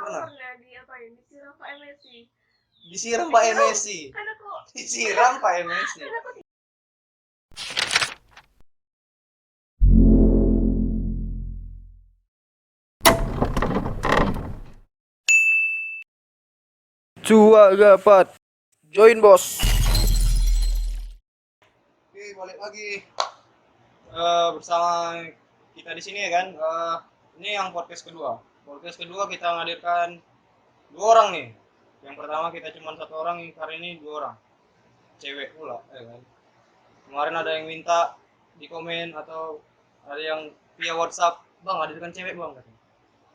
Mana? pernah diapain? Disiram Pak MSI. Disiram Pak MSI. Kan aku Disiram Pak MSI. Cua dapat join bos. Oke, balik lagi bersama kita di sini ya kan. Ini yang podcast kedua. Podcast kedua kita menghadirkan 2 orang nih. Yang pertama kita cuma 1 orang, yang kali ini 2 orang. Cewek pula, ya kan. Kemarin ada yang minta di komen atau ada yang via WhatsApp, "Bang, hadirkan cewek, Bang."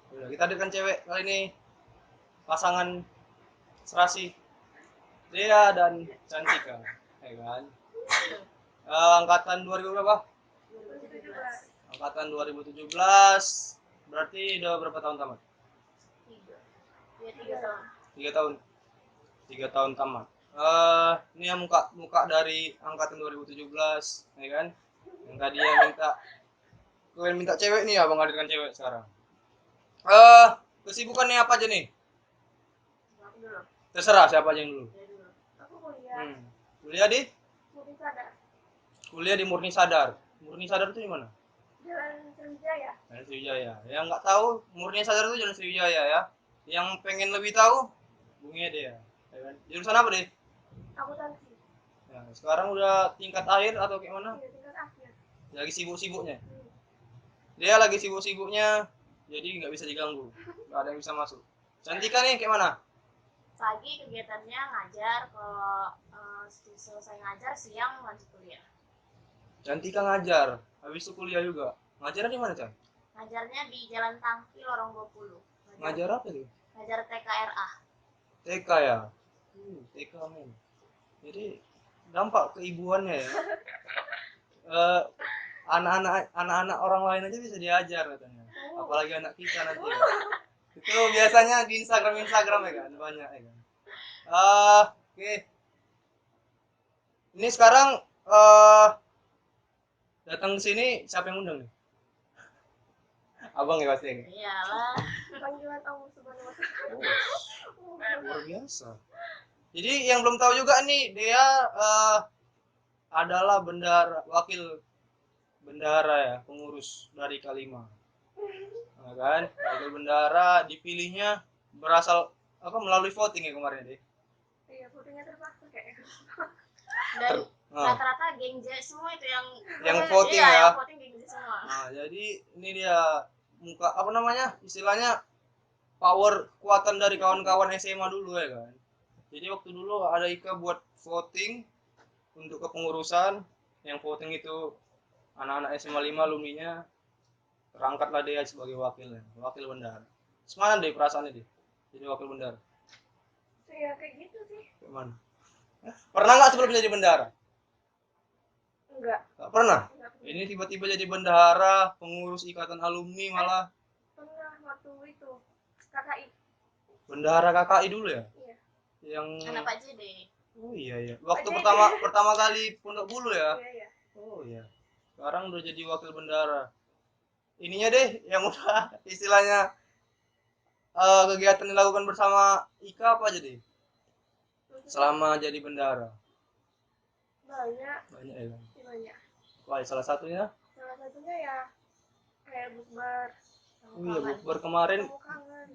Udah, kita hadirkan cewek kali ini. Pasangan serasi Dea dan Cantika, ya kan. Angkatan 2000 berapa? 2017. Angkatan 2017. Berarti udah berapa tahun tamat? 3 tahun. 3 tahun. 3 tahun tamat. Ini yang muka dari angkatan 2017, ya kan? Yang tadi yang minta cewek nih, Abang hadirkan cewek sekarang. Kesibukannya apa aja nih? Aku dulu. Terserah siapa aja yang dulu. Dari dulu. Aku kuliah. Kuliah di? Murni Sadar. Kuliah di Murni Sadar. Murni Sadar itu di mana? Jalan Sriwijaya. Jalan Sriwijaya. Yang nggak tahu, Murni Sadar itu Jalan Sriwijaya ya. Yang pengen lebih tahu, hubungi dia. Ya kan? Jurusan apa deh? Akuntansi. Nah, sekarang udah tingkat akhir atau kayak mana? Iya, tingkat akhir. Lagi sibuk-sibuknya. Dia lagi sibuk-sibuknya, jadi nggak bisa diganggu. Nggak ada yang bisa masuk. Cantika nih kayak mana? Pagi kegiatannya ngajar, kalau selesai ngajar siang lanjut kuliah. Cantika ngajar, habis itu kuliah juga. Ngajarnya di mana, Can? Ngajarnya di Jalan Tangki Lorong 20. Ngajar apa tuh? Ngajar TKRA. TK ya? TK men. Jadi dampak keibuannya ya. Anak-anak orang lain aja bisa diajar katanya. Apalagi anak kita nanti. Itu biasanya di Instagram ya kan, banyak ya kan. Oke. Ini sekarang datang ke sini siapa yang undang nih? Abang ya pasti. Iyalah. Panggilan Allah Subhanahu wa Ta'ala. Luar biasa. Jadi yang belum tahu juga nih, dia adalah wakil bendahara ya, pengurus dari K5. Nah, kan? Wakil bendahara dipilihnya berasal melalui voting ya kemarin deh. Iya, votingnya terpaksa kayaknya. Dan rata-rata geng J semua itu yang voting iya, ya. Yang voting geng J semua. Nah, jadi ini dia istilahnya power kekuatan dari kawan-kawan SMA dulu ya kan. Jadi waktu dulu ada Ika buat voting untuk kepengurusan, yang voting itu anak-anak SMA 5 alumninya, terangkatlah dia sebagai wakil bendahara. Semangat deh perasaannya deh jadi wakil bendahara. Iya kayak gitu sih. Gimana? Pernah nggak sebelum jadi bendahara? Enggak. Nggak pernah. Ini tiba-tiba jadi bendahara, pengurus ikatan alumni malah. Pernah waktu itu KKI. Bendahara KKI dulu ya? Iya. Yang anak Pak JD. Oh iya. Waktu Pak pertama kali Pondok Bulu ya? Iya. Oh iya. Sekarang udah jadi wakil bendahara. Ininya deh yang udah istilahnya kegiatan dilakukan bersama Ika apa aja deh? Selama jadi bendahara. Banyak ya. Banyak. Wah, salah satunya Ya kayak bukber. Oh iya, bukber kemarin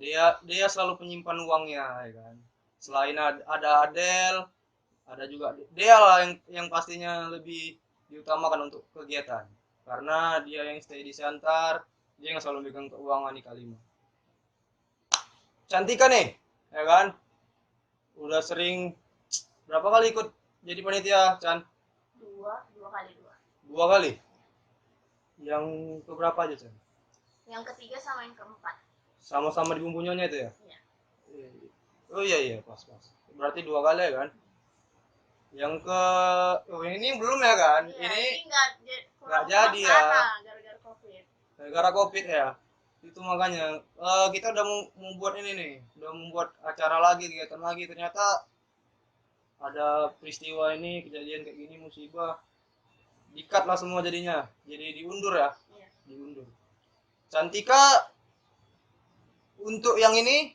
dia selalu penyimpan uangnya ya kan. Selain ada Adel, ada juga dia lah yang pastinya lebih diutamakan untuk kegiatan. Karena dia yang stay di Siantar, dia yang selalu megang keuangan di K5. Cantika nih, ya kan? Udah sering berapa kali ikut jadi panitia, Chan? Dua kali. 2 kali? Yang keberapa aja, Chan? Yang ketiga sama yang keempat. Sama-sama di Bumbunya itu ya? Iya. Oh iya, pas. Berarti 2 kali ya kan? Yang ini belum ya kan? Iya, ini nggak jadi ya. Gara-gara COVID. Gara-gara COVID ya. Itu makanya kita udah mau buat ini nih, udah membuat acara lagi, kegiatan lagi, ternyata ada peristiwa ini, kejadian kayak gini, musibah, di-cut lah semua jadinya, jadi diundur ya. Iya. Diundur. Cantika untuk yang ini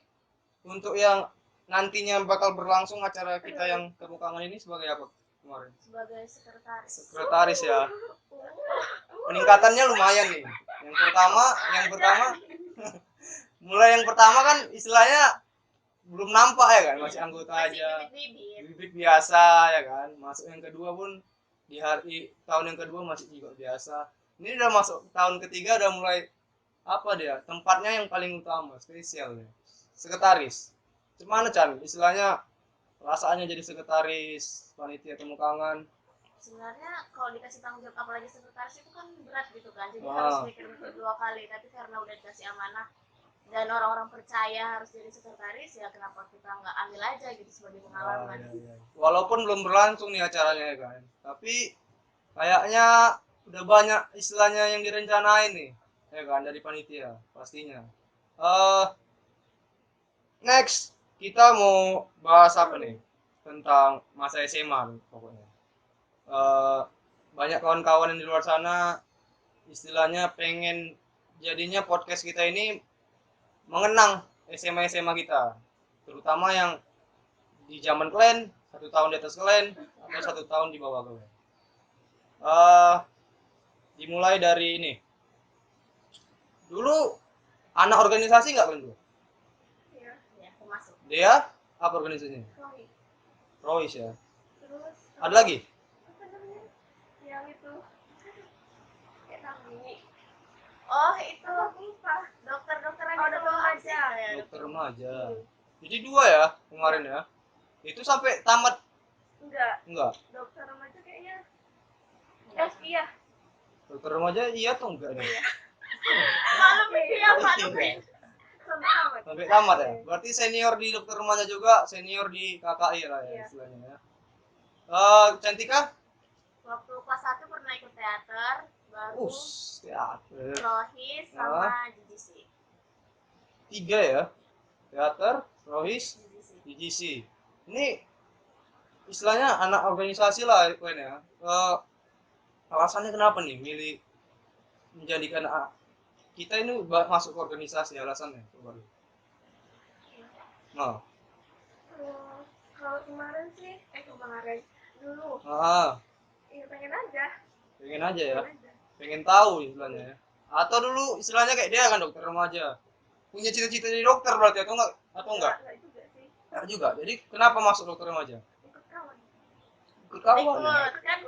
untuk yang nantinya bakal berlangsung acara kita yang tepuk tangan ini sebagai apa kemarin? Sebagai sekretaris. Sekretaris ya. Peningkatannya lumayan nih. Yang pertama mulai yang pertama kan istilahnya belum nampak ya kan, masih anggota aja. Bibit biasa ya kan. Masuk yang kedua pun di hari tahun yang kedua masih juga biasa. Ini udah masuk tahun ketiga udah mulai apa dia? Tempatnya yang paling utama, spesial ya. Sekretaris. Gimana Chan? Istilahnya rasanya jadi sekretaris panitia temu kangen. Sebenarnya kalau dikasih tanggung jawab apalagi sekretaris itu kan berat gitu kan, jadi harus mikir-mikir 2 kali, tapi karena udah dikasih amanah dan orang-orang percaya harus jadi sekretaris, ya kenapa kita nggak ambil aja gitu sebagai pengalaman. Iya. Walaupun belum berlangsung nih acaranya ya kan, tapi kayaknya udah banyak istilahnya yang direncanain nih ya kan dari panitia pastinya. Next kita mau bahas apa nih tentang masa SMA nih, pokoknya. Banyak kawan-kawan yang di luar sana istilahnya pengen jadinya podcast kita ini mengenang SMA kita, terutama yang di zaman kalian 1 tahun di atas kalian atau 1 tahun di bawah kalian. Dimulai dari ini dulu, anak organisasi nggak kalian dulu? Iya, termasuk. Dia apa organisasinya? Rois ya. Terus Ada lagi? apa namanya? Yang itu kayak kami. Oh, itu lupa. Dokter-dokteran itu remaja. Dokter remaja. Jadi 2 ya kemarin ya. Itu sampai tamat? Enggak. Dokter remaja kayaknya. Iya. Dokter remaja iya atau enggak nih? Malu ya. Sampai tamat ya. Berarti senior di dokter remaja juga, senior di KKI lah ya istilahnya ya. Cantika? Waktu kelas 1 pernah ikut teater, baru teater. Rohis sama GGC. 3 ya. Teater, Rohis, GGC. Ini istilahnya anak organisasi lah kalian ya. Alasannya kenapa nih milih menjadikan kita ini masuk ke organisasi, alasannya coba dulu. Nah. Kalau kemarin sih, dulu. Ya Pengen aja ya. Pengen tahu istilahnya ya. Atau dulu istilahnya kayak dia kan dokter remaja. Punya cita-cita jadi dokter berarti atau enggak? Enggak juga sih. Enggak juga. Jadi kenapa masuk dokter remaja? Ikut kawan. Ikut kawan. Kan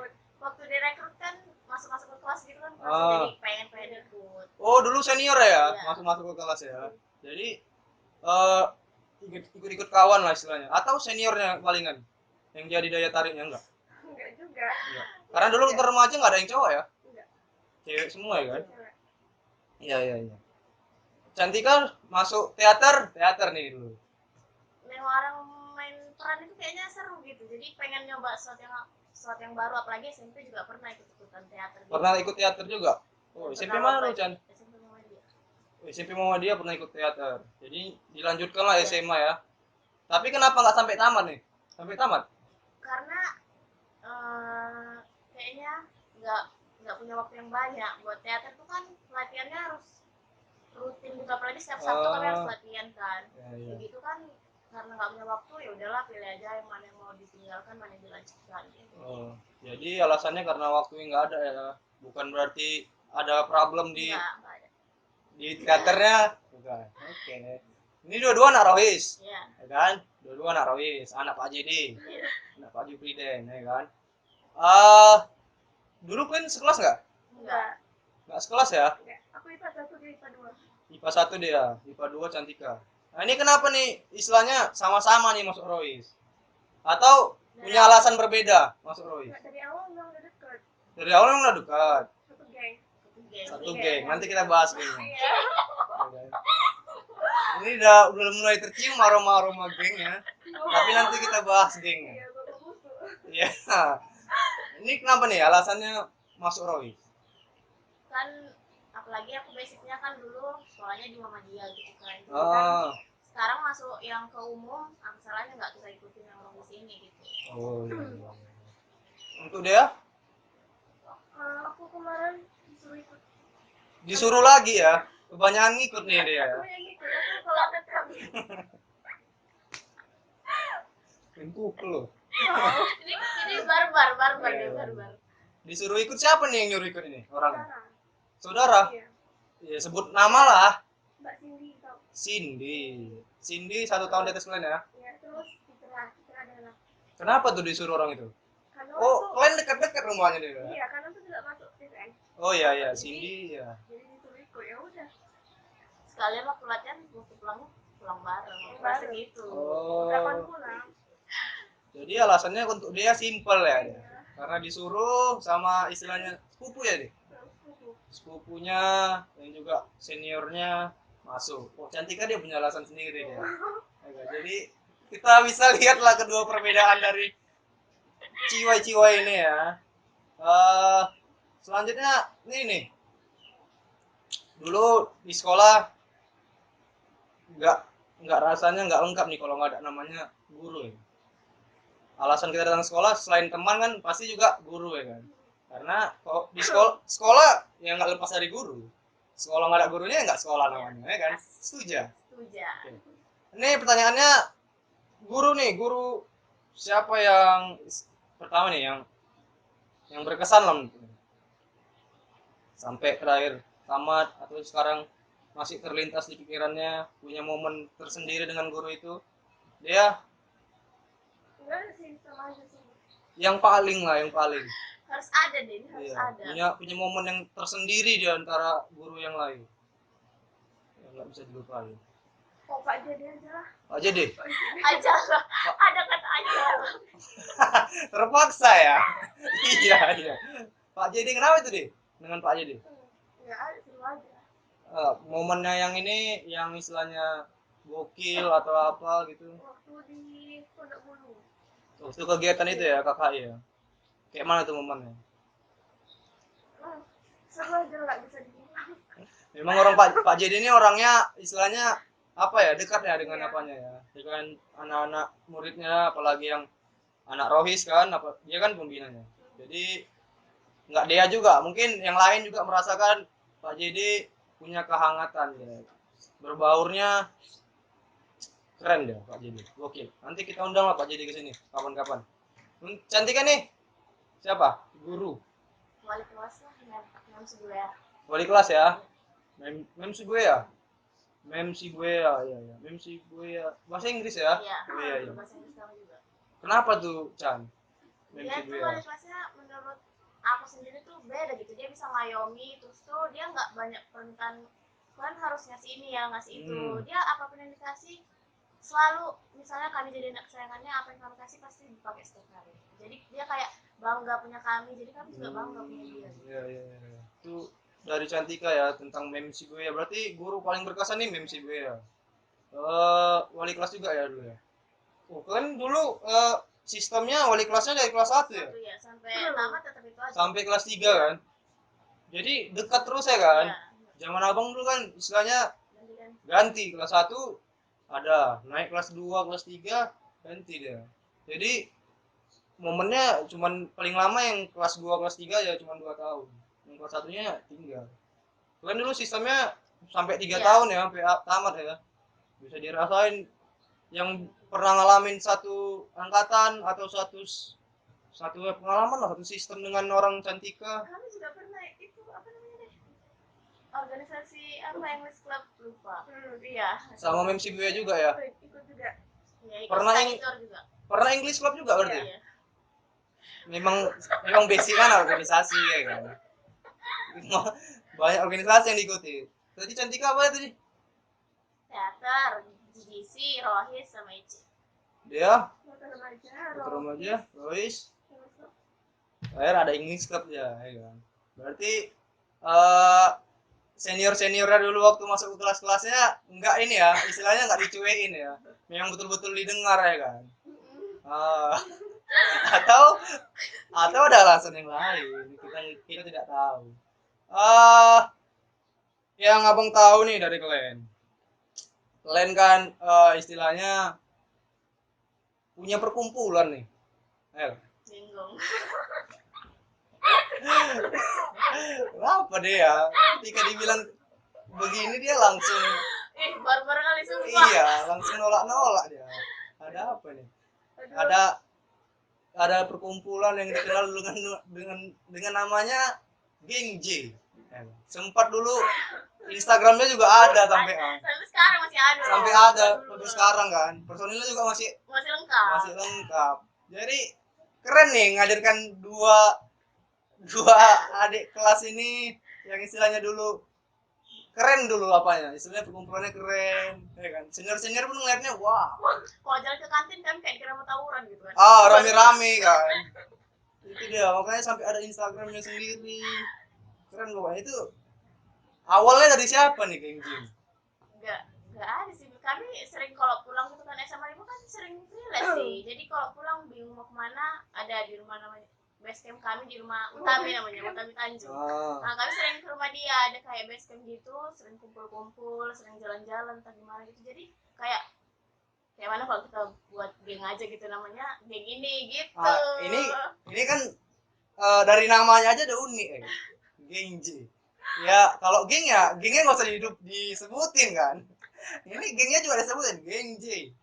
waktu direkrut kan masuk ke kelas gitu kan, jadi pengen ikut. Oh, dulu senior ya? Iya. Masuk ke kelas ya. Jadi ikut kawan lah istilahnya. Atau seniornya palingan yang jadi daya tariknya enggak? Enggak juga. Enggak. Karena dulu dokter remaja enggak ada yang cowok ya? Enggak. Cewek semua ya kan? Cewek. Iya. Cantika masuk teater nih dulu. Orang main peran itu kayaknya seru gitu, jadi pengen nyoba sesuatu yang baru, apalagi SMP juga pernah ikut-ikutan teater gitu. Pernah ikut teater juga? Oh, SMP mana lu, Chan? SMP Muhammadiyah. SMP Muhammadiyah pernah ikut teater. Jadi dilanjutkan lah SMA ya. Tapi kenapa nggak sampai tamat nih? Sampai tamat? Karena kayaknya nggak punya waktu yang banyak. Buat teater tuh kan latihannya harus rutin juga, apalagi setiap Sabtu kami harus latihan kan. Ya. Begitu kan, karena nggak punya waktu, ya udahlah pilih aja yang mana yang mau ditinggalkan, mana yang dilanjutkan gitu. Oh, jadi alasannya karena waktunya nggak ada ya, bukan berarti ada problem di Nggak ada. di teaternya, bukan. Oke. Ini dua-dua anak Rohis, Iya. ya kan? Dua-dua anak Rohis, anak Pak JD, Iya. anak Pak Jupriden, ya kan? Dulu kan sekelas nggak? Enggak. Nggak sekelas ya? Enggak. Aku IPA 1 dia IPA 2. IPA 1 dia, IPA 2 Cantika. Nah ini kenapa nih istilahnya sama-sama nih masuk Rohis? Atau punya alasan berbeda masuk Rohis? Enggak, dari awal memang udah dekat. Dari awal memang udah dekat. Satu geng. Satu geng. Nanti kita bahas gengnya. Iya. Ini udah mulai tercium aroma gengnya. Tapi nanti kita bahas gengnya. Iya, bapak musuh. Iya. Ini kenapa nih alasannya masuk Rohis? Kan apalagi aku basicnya kan dulu sekolahnya di Muhammadiyah gitu kan. Jadi kan sekarang masuk yang ke umum, masalahnya nggak bisa ikutin yang Rohis ini gitu. Oh iya. Untuk dia? Aku kemarin disuruh ikut. Disuruh lagi ya? Kebanyakan ngikut nih dia. Aku yang ikut. Aku kalau tetap. Dipukul loh. Ini barbar Iya. ya barbar. Disuruh ikut siapa nih yang nyuruh ikut ini? Orang. Sarah. Saudara? Iya. Ya sebut nama lah. Mbak Cindy tau. Cindy 1 tahun di atas kalian ya? Ya terus Citra adalah. Kenapa tuh disuruh orang itu? Karena Oh, tuh, kalian dekat-dekat rumahnya dia. iya karena tuh tidak masuk TVN. Oh iya, Cindy ya. Jadi disuruh ikut ya udah. Sekalian waktu latihan waktu pulang bareng. Bareng. Merasa gitu. Oh. Kapan pulang? Jadi alasannya untuk dia simpel ya dia. Karena disuruh sama istilahnya sepupu ya deh. Sepupunya yang juga seniornya masuk. Oh, Cantika dia punya alasan sendiri dia. Ya, jadi kita bisa lihatlah kedua perbedaan dari ciwai-ciwai ini ya. Selanjutnya nih. Dulu di sekolah nggak rasanya nggak lengkap nih kalau nggak ada namanya guru ya. Alasan kita datang sekolah selain teman kan pasti juga guru ya kan. Karena kalau di sekolah yang nggak lepas dari guru. Sekolah nggak ada gurunya ya nggak sekolah namanya ya kan. Setuju. Setuju. Ini pertanyaannya guru siapa yang pertama nih yang berkesan lah sampai terakhir tamat atau sekarang masih terlintas di pikirannya punya momen tersendiri dengan guru itu dia Enggak sih sama aja sih. yang paling Harus ada deh, harus iya, ada. punya momen yang tersendiri di antara guru yang lain yang nggak bisa dilupain. Oh Pak Jadi aja lah. Aja deh Aja lah. Ada kata aja. terpaksa ya. iya Pak Jadi kenapa itu deh dengan Pak Jadi Ya ada seru aja. momennya yang ini yang istilahnya gokil atau apa gitu Waktu di Pondok Bulu. waktu kegiatan itu ya kakak ya kayak mana tuh momennya? Seru aja nggak bisa dibilang. Memang orang Pak Jadi ini orangnya istilahnya apa ya dekat ya dengan apanya ya dengan anak-anak muridnya apalagi yang anak rohis kan apa dia kan pembinanya jadi nggak dia juga mungkin yang lain juga merasakan Pak Jadi punya kehangatan ya. Berbaurnya keren deh Pak Jadi gokil nanti kita undang lah Pak Jadi ke sini kapan-kapan cantik kan nih siapa guru Wali kelas lah, Mem sebelah. wali kelas ya Mem si gue ya Mem si gue ya bahasa Inggris ya Iya. iya Bahasa Inggris kamu juga. kenapa tuh Chan Mem Dia si tuh gue wali ya kelasnya menurut aku sendiri tuh beda gitu. Dia bisa ngayomi, terus tuh dia nggak banyak permintaan. Kalian harus ngasih ini ya, ngasih itu. Dia apapun yang dikasih selalu misalnya kami jadi anak kesayangannya apa yang kami kasih pasti dipakai setiap hari. Jadi dia kayak bangga punya kami, jadi kami juga bangga punya dia. iya itu dari Cantika ya tentang Mem si gue ya berarti guru paling berkesan nih Mem si gue ya wali kelas juga ya dulu ya oh kan dulu sistemnya wali kelasnya dari kelas 1 ya Satu ya, sampai tamat tetap itu aja. sampai kelas 3 kan jadi dekat terus ya kan Iya. zaman abang dulu kan istilahnya Ganti-ganti. ganti kelas 1 ada naik kelas 2 kelas 3 ganti dia jadi momennya cuman paling lama yang kelas 2 kelas 3 ya cuman 2 tahun yang kelas satunya tinggal kan dulu sistemnya sampai 3 Iya. tahun ya sampai tamat ya bisa dirasain yang pernah ngalamin satu angkatan atau satu pengalaman lah satu sistem dengan orang Cantika Kami juga pernah itu apa namanya deh? Organisasi apa English Club lupa. Iya. sama Mem si gue juga ya Ikut juga. Iya, ikut Pernah study yang- tour juga. pernah English Club juga berarti Iya. memang basic kan organisasi ya kan banyak organisasi yang diikuti tadi Cantika apa tadi Teater, GDC, Rohis sama Ici. dia Motor remaja. Dokter remaja Royce Terus terakhir ada English Club ya kan berarti seniornya dulu waktu masuk ke kelas-kelasnya enggak ini ya istilahnya enggak dicuekin ya memang betul-betul didengar ya kan atau ada alasan yang lain kita tidak tahu yang abang tahu nih dari kalian kan istilahnya punya perkumpulan nih Bingung. kenapa dia ketika dibilang begini dia langsung Barbar kali sumpah. iya langsung nolak dia ada apa nih ada perkumpulan yang dikenal dengan namanya Geng J. Sempat dulu Instagramnya juga ada sampai Sampai sekarang masih ada. sampai ada sampai sekarang kan. Personilnya juga masih Masih lengkap. lengkap. Jadi keren nih ngadirkan dua adik kelas ini yang istilahnya dulu keren dulu apanya, istilahnya perkumpulannya keren, ya kan. Senior pun ngeliatnya wah, Kalau jalan ke kantin kan kayak dikira mau tawuran gitu kan. rame-rame kan. Itu dia, makanya sampai ada Instagramnya sendiri. Keren pokoknya itu. Awalnya dari siapa nih Geng Jin? Enggak ada sih. Kami sering kalau pulang gitu kan SMA itu kan sering freelance sih. Jadi kalau pulang bingung mau kemana, ada di rumah namanya base camp kami di rumah Utami namanya, Utami Tanjung. Nah, kami sering ke rumah dia, ada kayak base camp gitu, sering kumpul-kumpul, sering jalan-jalan, entah gimana gitu. Jadi kayak mana kalau kita buat geng aja gitu namanya, geng ini gitu. Ini kan dari namanya aja udah unik ya. Geng J. Ya kalau gengnya nggak usah disebutin kan. Ini gengnya juga disebutin Geng J.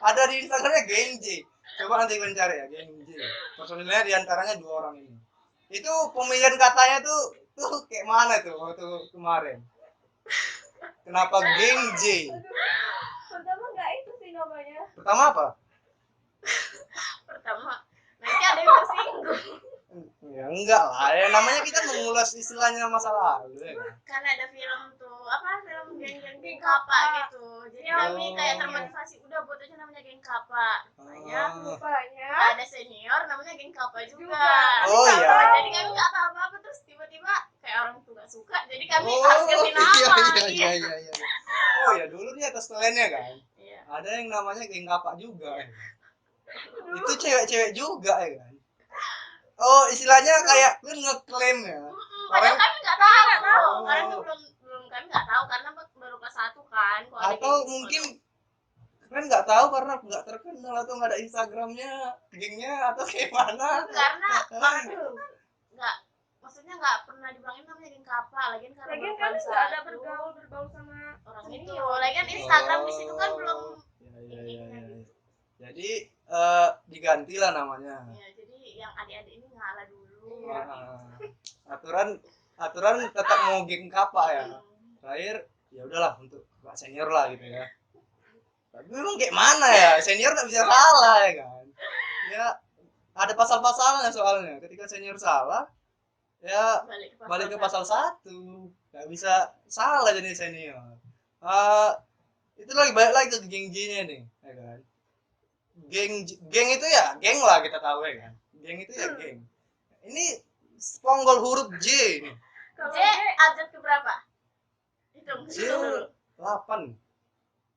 Ada di Instagramnya Geng J. Coba nanti kalian cari ya Geng J. Personilnya diantaranya 2 orang ini. Itu pemilihan katanya tuh kayak mana tuh waktu kemarin? Kenapa Geng J? Pertama nggak itu sih namanya. Pertama apa? Pertama, nanti ada yang tersinggung. Ya enggak lah, ya namanya kita mengulas istilahnya masa lalu ya kan. Kan ada film tuh, film geng kapa gitu. Jadi kami kayak termotivasi, udah buat aja namanya geng kapa. Rupanya Ada senior namanya geng kapa juga. Oh iya. Jadi kami nggak tahu apa-apa, terus tiba-tiba kayak orang tuh nggak suka. Jadi kami harus ganti nama. Iya. Oh ya dulu di atas kelennya kan. Iya. Ada yang namanya geng kapak juga ya. Itu cewek-cewek juga ya kan. Oh istilahnya kayak kan ngeklaim ya. Padahal kami nggak tahu. Karena tuh belum kami nggak tahu karena baru kelas 1 kan. Atau mungkin kan nggak tahu karena nggak terkenal atau nggak ada Instagramnya gengnya atau kayak mana. Karena orang itu kan nggak, maksudnya nggak pernah dibilangin namanya geng kapa. Lagian karena lagian baru kan kelas nggak ada 1. bergaul sama Orang senior. itu. Lagian Instagram di situ kan belum. Iya. Jadi digantilah namanya. Ya, jadi yang adik-adik ini ngalah dulu. Aturan tetap mau geng kapa ya. Terakhir ya udahlah untuk Pak senior lah gitu ya. Tapi memang kayak mana ya, senior nggak bisa salah ya kan. Ya ada pasal-pasalnya soalnya. Ketika senior salah, ya balik ke pasal 1. Nggak bisa salah jadi senior. Itu lagi balik lagi ke geng J-nya nih, ya kan. Geng itu ya geng lah kita tahu ya kan. Geng itu ya geng. Ini sponggol huruf J nih. J abjad ke berapa? Hitung J dulu. 8.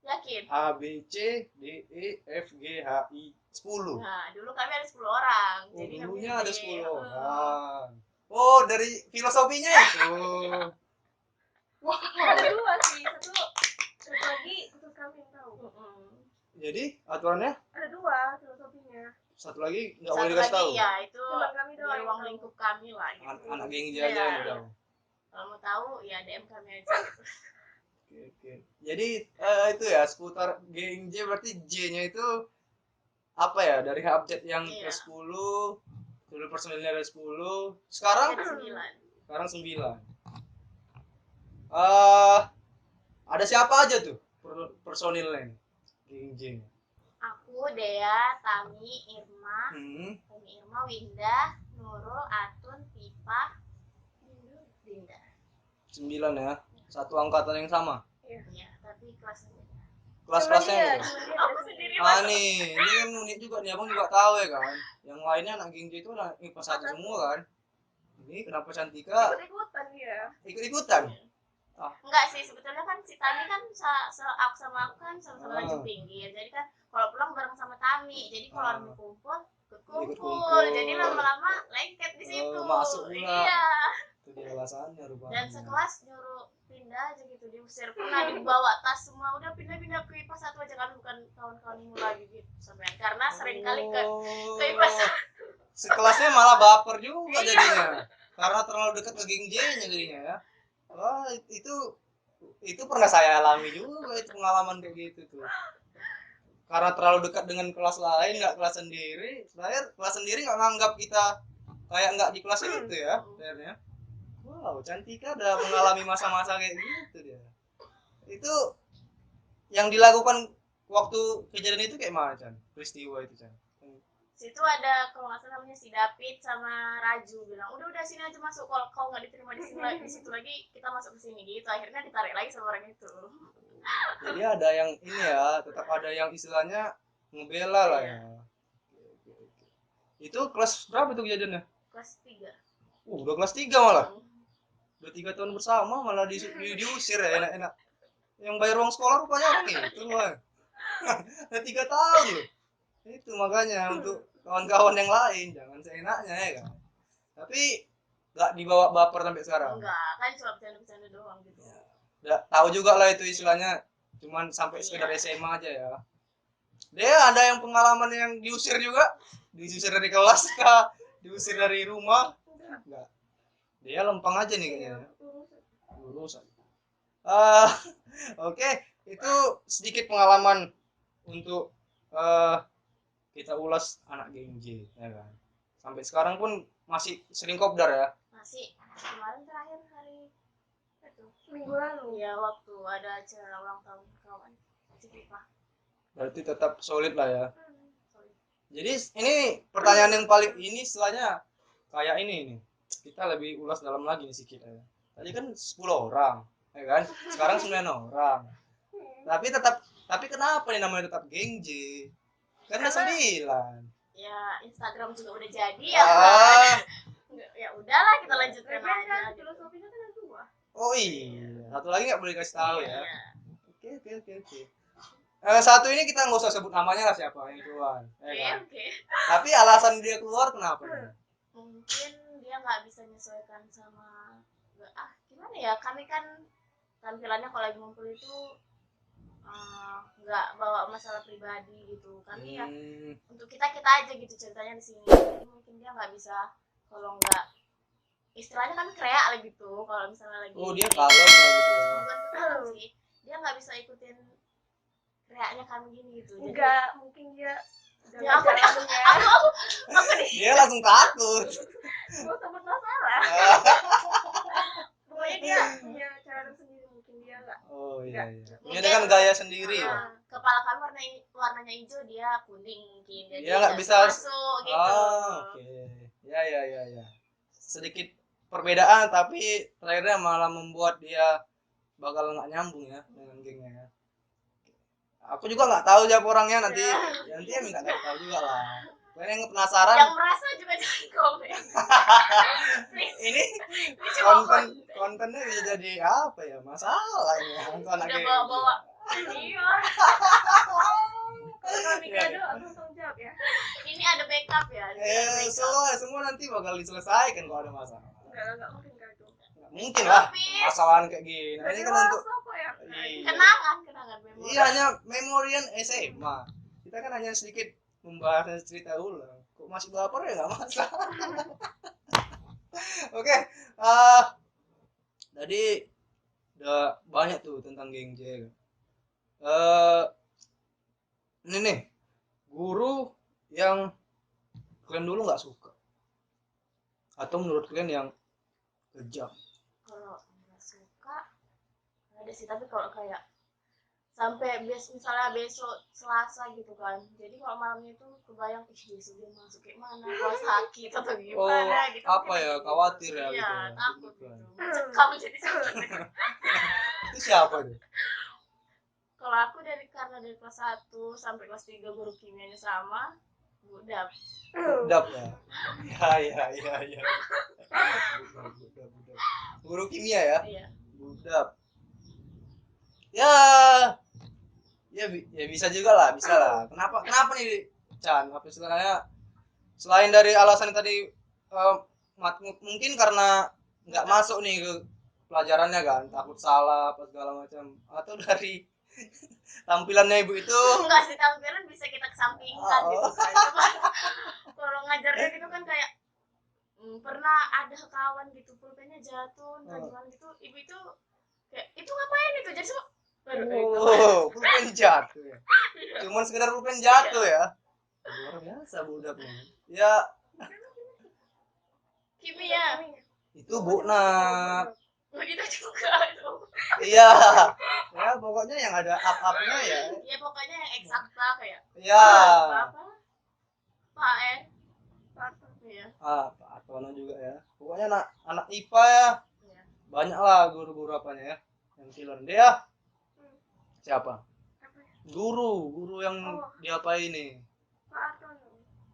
Yakin? A B C D E F G H I 10. Nah, dulu kami ada 10 orang. Oh, Jadi dulunya kami ada J. 10 orang. Oh, dari filosofinya itu. Ada 2 sih, satu lagi khusus kami yang tahu. Jadi aturannya Ada 2 filosofinya. satu lagi nggak Satu boleh dikasih lagi tahu. ya itu Cuma kami di doang ruang yang lingkup kami lah gitu. Anak geng J aja Iya. yang tahu. Kalau mau tahu ya DM kami aja. Oke. Jadi itu ya seputar geng J berarti J-nya itu apa ya dari abjad yang Iya. ke 10 dulu personilnya ada 10 sekarang Ada 9. Ada siapa aja tuh personilnya geng J? Aku, Dea, Tami, Irma, Winda, Nurul, Atun, Pipa, Dinda. 9 ya. Satu angkatan yang sama. Iya, tapi kelasnya beda. Kelas-kelasnya Cuman gitu. dia Aku sendiri Ini kan unik juga nih, abang juga tahu ya kan. Yang lainnya anak geng J itu anak IPA 1 semua kan. Ini kenapa Cantika ikut-ikutan dia. ikut-ikutan? Enggak sih, sebetulnya kan si Tami kan aku sama aku kan sama-sama lanjut pinggir. Jadi kan kalau pulang bareng sama Tami. Jadi kalau orang kumpul, ikut kumpul. Jadi lama-lama lengket di situ. Masuk pula. Iya. Itu dia alasannya rupanya. Dan sekelas nyuruh pindah aja gitu, diusir. Pernah dibawa tas semua, udah pindah-pindah ke IPA 1 aja kan, bukan kawan-kawanmu lagi gitu sampai karena sering kali ke IPA 1. Sekelasnya malah baper juga jadinya. Karena terlalu dekat ke geng J-nya jadinya ya. Wah, itu pernah saya alami juga itu pengalaman kayak gitu tuh. karena terlalu dekat dengan kelas lain, nggak kelas sendiri, kelas sendiri nggak nganggap kita kayak nggak di kelas itu ya, akhirnya. Wow, Cantika udah mengalami masa-masa kayak gitu dia. Itu yang dilakukan waktu kejadian itu kayak mana, Chan? Peristiwa itu, Chan? Situ ada kalau nggak salah namanya si David sama Raju bilang udah sini aja masuk, kalau kau nggak diterima di sini di situ lagi kita masuk ke sini gitu, akhirnya ditarik lagi sama orang itu. Jadi ada yang ini ya, tetap ada yang istilahnya ngebela lah ya. Itu kelas berapa itu kejadiannya? Kelas 3. Udah kelas 3 malah. Udah 3 tahun bersama malah diusir ya, enak-enak. Yang bayar uang sekolah rupanya orang itu loh. Udah 3 tahun loh. Itu makanya untuk kawan-kawan yang lain jangan seenaknya ya kan. Tapi nggak dibawa baper sampai sekarang. Enggak, kan cuma bercanda-bercanda doang gitu. Udah tahu juga lah itu istilahnya cuman sampai sekedar SMA aja ya. Dia ada yang pengalaman yang diusir juga, diusir dari kelas kah, diusir dari rumah. Enggak. Dia lempeng aja nih kayaknya. Lulus. Oke, itu sedikit pengalaman untuk kita ulas anak geng J, ya kan. Sampai sekarang pun masih sering kopdar ya. Masih kemarin terakhir hari itu Minggu lalu. ya waktu ada acara ulang tahun kawan si Pipa. Berarti tetap solid lah ya. Sorry. Jadi ini pertanyaan yang paling ini istilahnya kayak ini nih. Kita lebih ulas dalam lagi nih sedikit ya. Tadi kan 10 orang, ya kan? Sekarang 9 orang. Tapi kenapa nih namanya tetap geng J? Kan ada 9. Ya Instagram juga udah jadi ya kan. Ya udahlah kita lanjutkan Lagian aja kan gitu. filosofinya kan ada 2. Oh iya, satu lagi nggak boleh kasih tahu ya. Iya. Oke. Satu ini kita nggak usah sebut namanya lah siapa yang keluar. Ya kan? Oke. Tapi alasan dia keluar kenapa? Nih? Mungkin dia nggak bisa menyesuaikan sama gimana ya, kami kan tampilannya kalau lagi ngumpul itu nggak bawa masalah pribadi gitu, kami ya untuk kita aja gitu ceritanya di sini. Jadi mungkin dia nggak bisa, kalau nggak istilahnya kami kreak lah gitu kalau misalnya lagi Dia kalem lah gitu ya. bukan kalem sih, dia nggak bisa ikutin kreaknya kami gini gitu. Jadi Enggak, mungkin dia ya aku nih Dia langsung takut. gue sempat masalah. Pokoknya dia punya cara tersendiri, mungkin dia enggak. Oh iya. Punya kan gaya sendiri ya. kepala kami warnanya hijau, dia kuning mungkin, jadi Dia nggak bisa masuk gitu. Oke. Ya. Sedikit perbedaan tapi terakhirnya malah membuat dia bakal nggak nyambung ya dengan gengnya ya. Aku juga nggak tahu siapa orangnya, nanti ya minta tahu juga lah. Kalian yang penasaran. Yang merasa juga jangan komen. Ini kontennya bisa jadi apa ya, masalah ini untuk anak Udah geng. bawa senior. Kalau kami kado aku tanggung jawab ya. Ini ada backup ya. Semua nanti bakal diselesaikan kalau ada masalah. Enggak mungkin kado. Nggak mungkin lah Tapi masalah kayak gini. Ini kan untuk apa ya? iya. kenangan memori. Iya, hanya memorian SMA. Kita kan hanya sedikit membahas cerita ulang. Kok masih baper ya nggak masalah. Oke, tadi udah banyak tuh tentang geng J. Ini nih guru yang kalian dulu nggak suka atau menurut kalian yang kejam. Kalau nggak suka ada sih, tapi kalau kayak sampai misalnya besok Selasa gitu kan, jadi kalau malamnya itu kebayang besok dia masuk kayak mana, kalau sakit atau gimana gitu. Apa ya, khawatir ya iya, gitu ya. takut Gitu kan. gitu. Kamu jadi sakit. Itu siapa tuh? Kalau aku karena dari kelas 1 sampai kelas 3 guru kimianya sama, Budap. Budap ya. Ya. Budap. Guru kimia ya? Iya. Budap. Ya bisa juga lah, bisa lah. Kenapa nih Chan? Apa istilahnya? Selain dari alasan tadi mungkin karena nggak masuk nih ke pelajarannya kan, takut salah apa segala macam, atau dari tampilannya ibu itu? Enggak sih, tampilan bisa kita kesampingkan gitu kan. Cuma kalau ngajarnya gitu kan kayak pernah ada kawan gitu pulpennya jatuh, gimana gitu, ibu itu kayak itu ngapain itu, jadi Oh, pulpen jatuh ya. Cuman sekedar pulpen jatuh ya. Luar biasa budak nih. Ya, Kimia. itu Bu Nak. Begitu juga dong. Iya. Ya, pokoknya yang ada up-upnya ya. Ya pokoknya yang eksakta kayak Ya. apa? Pak Iya. Pak Artono juga ya. Pokoknya anak IPA ya. Iya. Banyak lah guru-guru apanya ya. Yang killer dia. Siapa? Guru yang diapain nih? Pak Artono.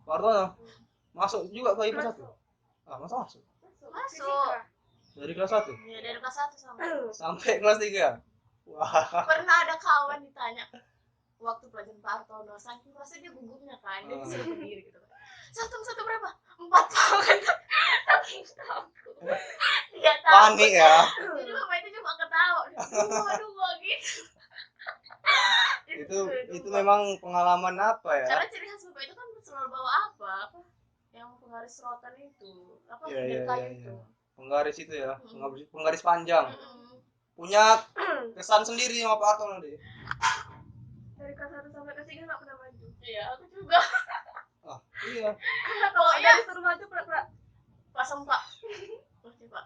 Pak Artono masuk juga ke IPA 1. Masuk. Masuk. Dari kelas 1 Ya dari kelas 1 sampai kelas 3. Wah. Pernah ada kawan ditanya waktu pelajaran Pak Artono, saking kelasnya dia gugupnya kan, dia disuruh berdiri gitu kan. Satu berapa? 4 tahun. Saking takut. Dia takut. Panik ya. Jadi bapak itu cuma ketawa. Dua gitu. Itu memang pengalaman apa ya? Karena ciri khas bapak itu kan selalu bawa apa? Yang penggaris rotan itu. Apa Iya, kayu iya. itu. Penggaris itu ya, penggaris panjang. Mm-mm. Punya kesan sendiri sama Pak Artono deh. Dari kelas 1 sampai kelas 3 nggak pernah maju. Iya, aku juga. Iya. Karena kalau Pokoknya- dari suruh maju pura-pura Pasang Pak. Oke Pak.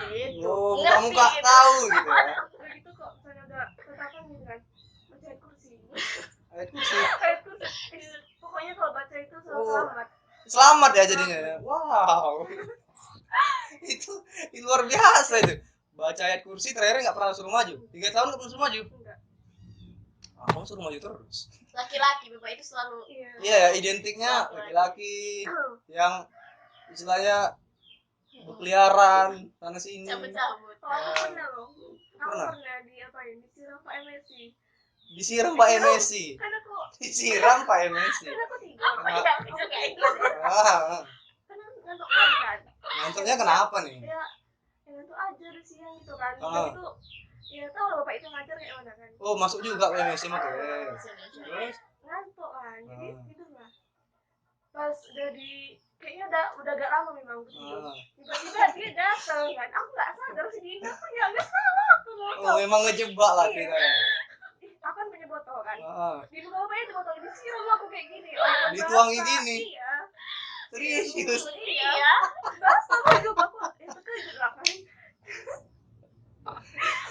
Gitu. Oh, Ngerti kamu nggak gitu. tahu gitu ya. udah gitu kok misalnya udah tetapan gitu kan baca ayat kursi. Ayat kursi. Ayat kursi. Pokoknya kalau baca itu selalu Oh. selamat. Selamat ya jadinya ya. Wow. itu luar biasa itu. Baca ayat kursi terakhir nggak pernah suruh maju. 3 tahun nggak pernah suruh maju. Enggak. Kamu suruh maju terus. Laki-laki bapak itu selalu Iya. Iya ya, identiknya laki-laki yang istilahnya berkeliaran sana sini. cabut-cabut. Oh, aku pernah loh. Aku Pernah? pernah diapain? Disiram Pak MSI. Disiram Pak MSI. Kan aku Disiram Pak MSI. tidur. Iya, aku juga ikut. Kan ngantuk kan. Ngantuknya kenapa nih? Ya ngantuk aja udah siang gitu kan. Ah. Udah gitu ya tau lah bapak itu ngajar kayak mana kan. Oh, masuk juga Pak MSI mah terus. Ngantuk kan. Jadi Ah. tidur lah. Pas udah di kayaknya udah agak lama memang aku tidur. Ah. Tiba-tiba dia datang kan. Aku nggak sadar si Dina apa ya nggak salah aku Oh, ngomong. memang ngejebak lah kita. Aku kan punya botol kan. Ah. Di muka bapaknya itu botol disiram aku kayak gini. Oh, Dituangi basah. gini? Iya. Serius. Iya. Basah baju aku. Itu kejut lah kan.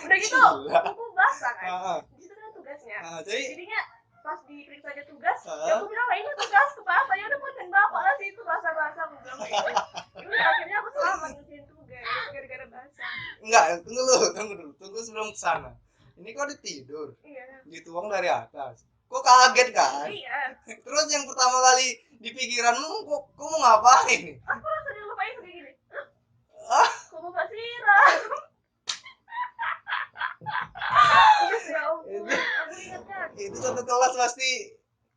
Udah gitu Gila. buku basah kan. Ah. Di situ kan tugasnya. Jadi Jadinya pas diperiksa aja tugas, Ah. ya aku bilang lah ini tugas ke basah. Ya udah buatin bapak lah sih itu basah-basah aku bilang gitu. Udah akhirnya aku selamat ngerjain tugas gara-gara basah. enggak, tunggu dulu. Tunggu sebelum ke sana. Ini kok tidur, Iya. dituang dari atas. Kok kaget kan? Iya. Terus yang pertama kali di pikiranmu kok mau ngapain? Aku langsung yang bapaknya kayak gini. Ah. Kok bapak siram? Yes, ya ampun. Aku ingatkan. Itu satu kelas pasti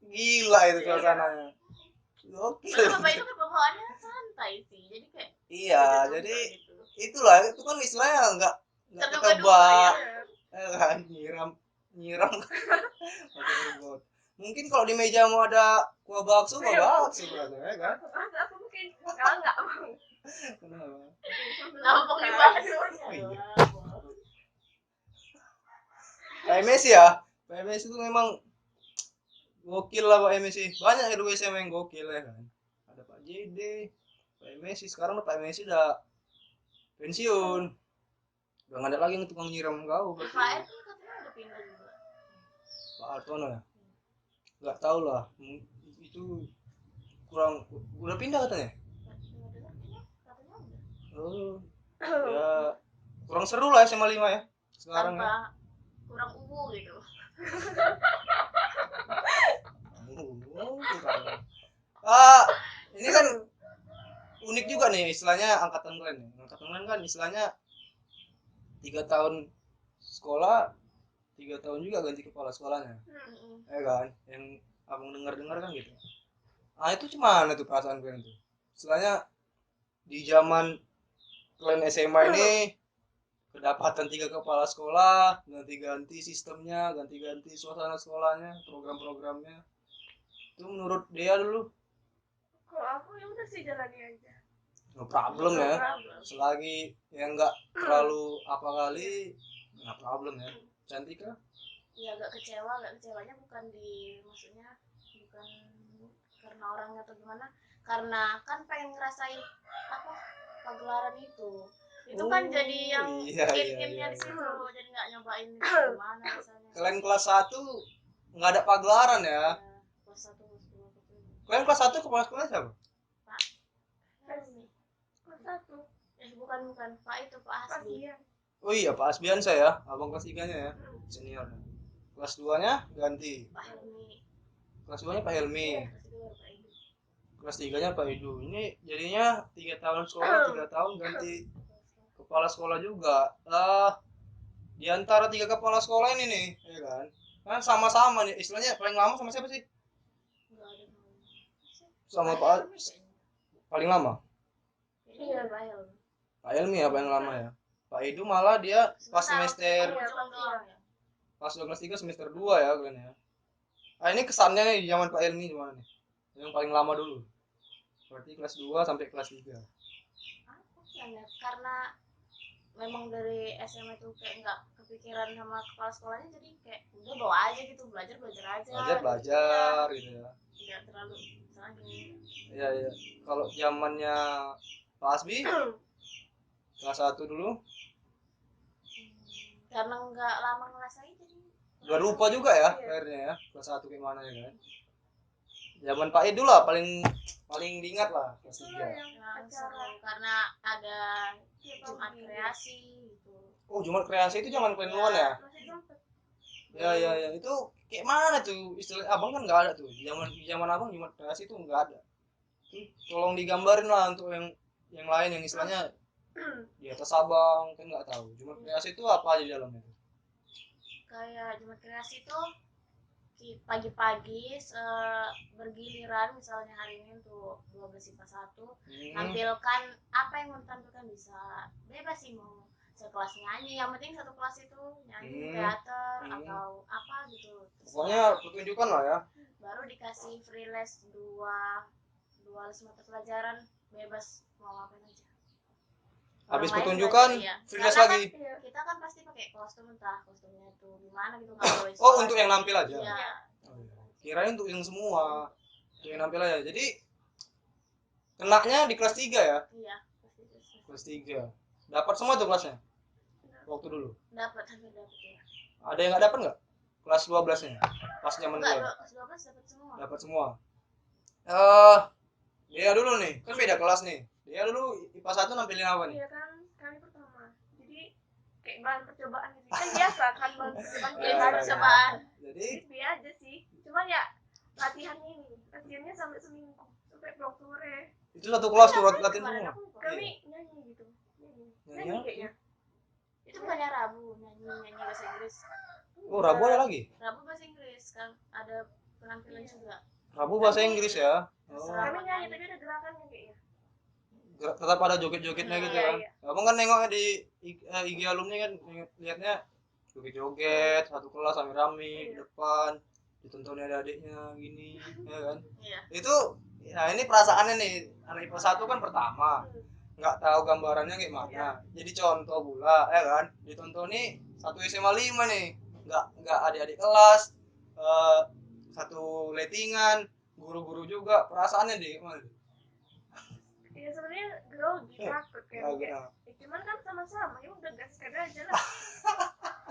gila itu suasananya. Gokil. Tapi bapak itu kan bawaannya santai sih. Jadi kayak Iya, udah jadi gitu. itulah itu kan istilahnya nggak Terduga-duga ketebak. Iya. Nyiram pakai robot. Mungkin kalau di meja mau ada kuah bakso berarti ya kan? Aku mungkin enggak. Kenapa? Nampung di bakso. Iya. Pak MSI ya? Pak MSI itu memang gokil lah Pak MSI. Banyak RW SMA yang gokil ya kan. Ada Pak JD, Pak MSI. Sekarang Pak MSI udah pensiun. Udah nggak ada lagi yang tukang nyiram kau. Pak R tuh katanya udah pindah juga. Pak Artono ya? Nggak tahu lah. Itu kurang udah pindah katanya. Katanya udah. Oh, ya kurang seru lah SMA 5 ya sekarang ya. Tanpa kurang gitu. Ini kan unik juga nih istilahnya angkatan kalian nih. Angkatan kalian kan istilahnya 3 tahun sekolah, 3 tahun juga ganti kepala sekolahnya, ya kan? Yang abang dengar kan gitu. Ah itu gimana tuh perasaan kalian tuh? Istilahnya di zaman kalian SMA ini kedapatan 3 kepala sekolah, ganti-ganti sistemnya, ganti-ganti suasana sekolahnya, program-programnya. Itu menurut dia dulu Kalau aku ya udah sih jalani aja. no problem ya. Selagi yang nggak terlalu apa kali, nggak problem ya. Cantik kah? ya agak kecewanya bukan maksudnya bukan karena orangnya atau gimana, karena kan pengen ngerasain apa pagelaran itu kan jadi yang iya, in-innya di situ, jadi nggak nyobain gimana rasanya. Kalian kelas 1 nggak ada pagelaran ya? Ya, kelas 1 kelas 2 kelas 3. Kalian kelas 1 kepala sekolah siapa? Pak Helmi. Kelas 1. Bukan Pak itu Pak Pas Hasbi. dia. Oh iya, Pak Asbiansa ya, abang kelas 3-nya ya, senior. Kelas 2-nya ganti. Pak Helmi. Kelas 2-nya Pak Helmi. Kelas 3 baru Pak Edu. Kelas 3-nya Pak Edu. Ini jadinya 3 tahun sekolah, 3 tahun ganti kepala sekolah juga. Di antara 3 kepala sekolah ini nih, ya kan? Kan sama-sama nih, istilahnya paling lama sama siapa sih? Nggak ada namanya. Sama Pak Pak Helmi kayaknya. paling lama. Iya Pak Helmi. Pak Helmi ya paling lama ya. Pak Edu malah dia pas Sebentar, semester cuma doang ya. pas 12 3 semester 2 ya kalian ya. Ini kesannya nih di zaman Pak Helmi gimana nih? Yang paling lama dulu. Berarti kelas 2 sampai kelas 3. Apa ya? Karena memang dari SMA itu kayak nggak kepikiran sama kepala sekolahnya, jadi kayak udah bawa aja gitu, belajar aja. Belajar gitu ya. Nggak terlalu misalnya gini. Iya iya. Kalau zamannya Pak Asbi kelas 1 dulu Karena nggak lama ngerasain jadi udah lupa juga ya akhirnya ya kelas 1 gimana ya kan. Zaman Pak Edu lah paling diingat lah kelas Itulah 3. yang yang acara seru karena ada Jumat kreasi gitu. Oh, Jumat kreasi itu zaman kalian duluan ya? masih sempet. Ya, itu kayak mana tuh istilah abang kan nggak ada tuh zaman abang Jumat kreasi itu nggak ada. Tolong digambarin lah untuk yang lain yang istilahnya di atas abang kan nggak tahu Jumat kreasi itu apa aja di dalamnya. Kayak Jumat kreasi itu pagi-pagi bergiliran, misalnya hari ini tuh 12 IPA 1 tampilkan apa yang mau ditampilkan, bisa bebas sih, mau sekelas nyanyi, yang penting satu kelas itu nyanyi teater atau apa gitu. Pokoknya pertunjukan lah ya. Baru dikasih free les dua les mata pelajaran, bebas mau ngapain aja. Habis Orang lain pertunjukan belajar, ya. free les Karena lagi. kan kita kan pasti pakai kostum, entah kostumnya itu gimana gitu, nggak boleh Oh, untuk yang nampil aja. Iya. Oh, iya. Kirain untuk yang semua. Untuk yang nampil aja. Jadi kenaknya di kelas 3 ya? Iya, Kelas 3. Dapat semua tuh kelasnya? Waktu dulu. dapat, hampir dapat ya. Ada yang nggak dapat nggak? Kelas 12-nya. Pas zaman Enggak, gue. kelas 12 dapat semua. Dapat semua. Dia dulu nih, kan beda kelas nih. Dia dulu IPA 1 nampilin apa nih? Iya kan kali pertama. Jadi kayak bahan percobaan gitu. Kan biasa kan bahan percobaan Jadi kayak Iya, harus iya. cobaan. Jadi biasa aja sih. Cuman ya latihannya ini. Latihannya sampai seminggu. Sampai pulang sore. itu satu kelas tuh latihan Kemarin semua. aku lupa. Kami nyanyi gitu. Nyanyi Nyanyi? kayaknya. Itu bukannya Rabu nyanyi bahasa Inggris. Oh, Rabu ada lagi? Rabu bahasa Inggris kan, ada penampilan juga. Rabu bahasa Inggris ya? Oh, Kami nyanyi tapi ada gerakannya kayaknya. tetap ada joget-jogetnya gitu kan? Iya. Abang kan nengoknya di IG alumni kan, lihatnya joget-joget, satu kelas rame-rame di depan, ditontonnya adik-adiknya gini, ya kan? Iya. Itu, nah ini perasaannya nih, anak IPA 1 kan pertama, nggak tahu gambarannya kayak mana, jadi contoh pula, ya kan? Ditontoni satu SMA 5 nih, nggak adik-adik kelas, satu lettingan, guru-guru juga, perasaannya deh gimana? Ya sebenarnya grogi, takut kayak Nggak, kayak. nggak. Cuman kan sama-sama, ya udah gaskan aja lah.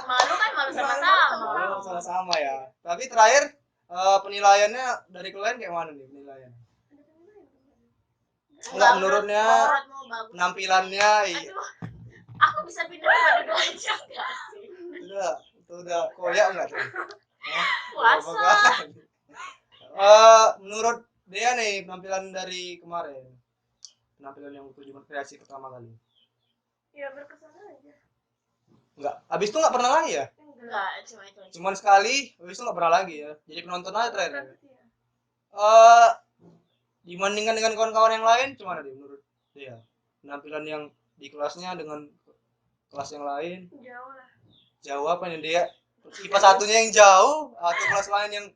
Malu kan, malu sama-sama. Oh, sama-sama ya. Tapi terakhir penilaiannya dari kalian kayak mana nih penilaiannya? Enggak, menurutnya menurutmu bagus. penampilannya Aduh, aku bisa pindah pada dua aja nggak sih? udah koyak enggak tuh? Puasa. Menurut dia nih penampilan dari kemarin. Penampilan yang untuk Jumat kreasi pertama kali. Ya berkesan aja. Enggak, habis itu enggak pernah lagi ya? Enggak, cuma itu aja. Cuman sekali, habis itu enggak pernah lagi ya. Jadi penonton aja terakhir. Iya. Dibandingkan dengan kawan-kawan yang lain gimana deh menurut dia? Penampilan yang di kelasnya dengan kelas yang lain Jauh lah. jauh apa nih dia? IPA satunya yang jauh atau kelas lain yang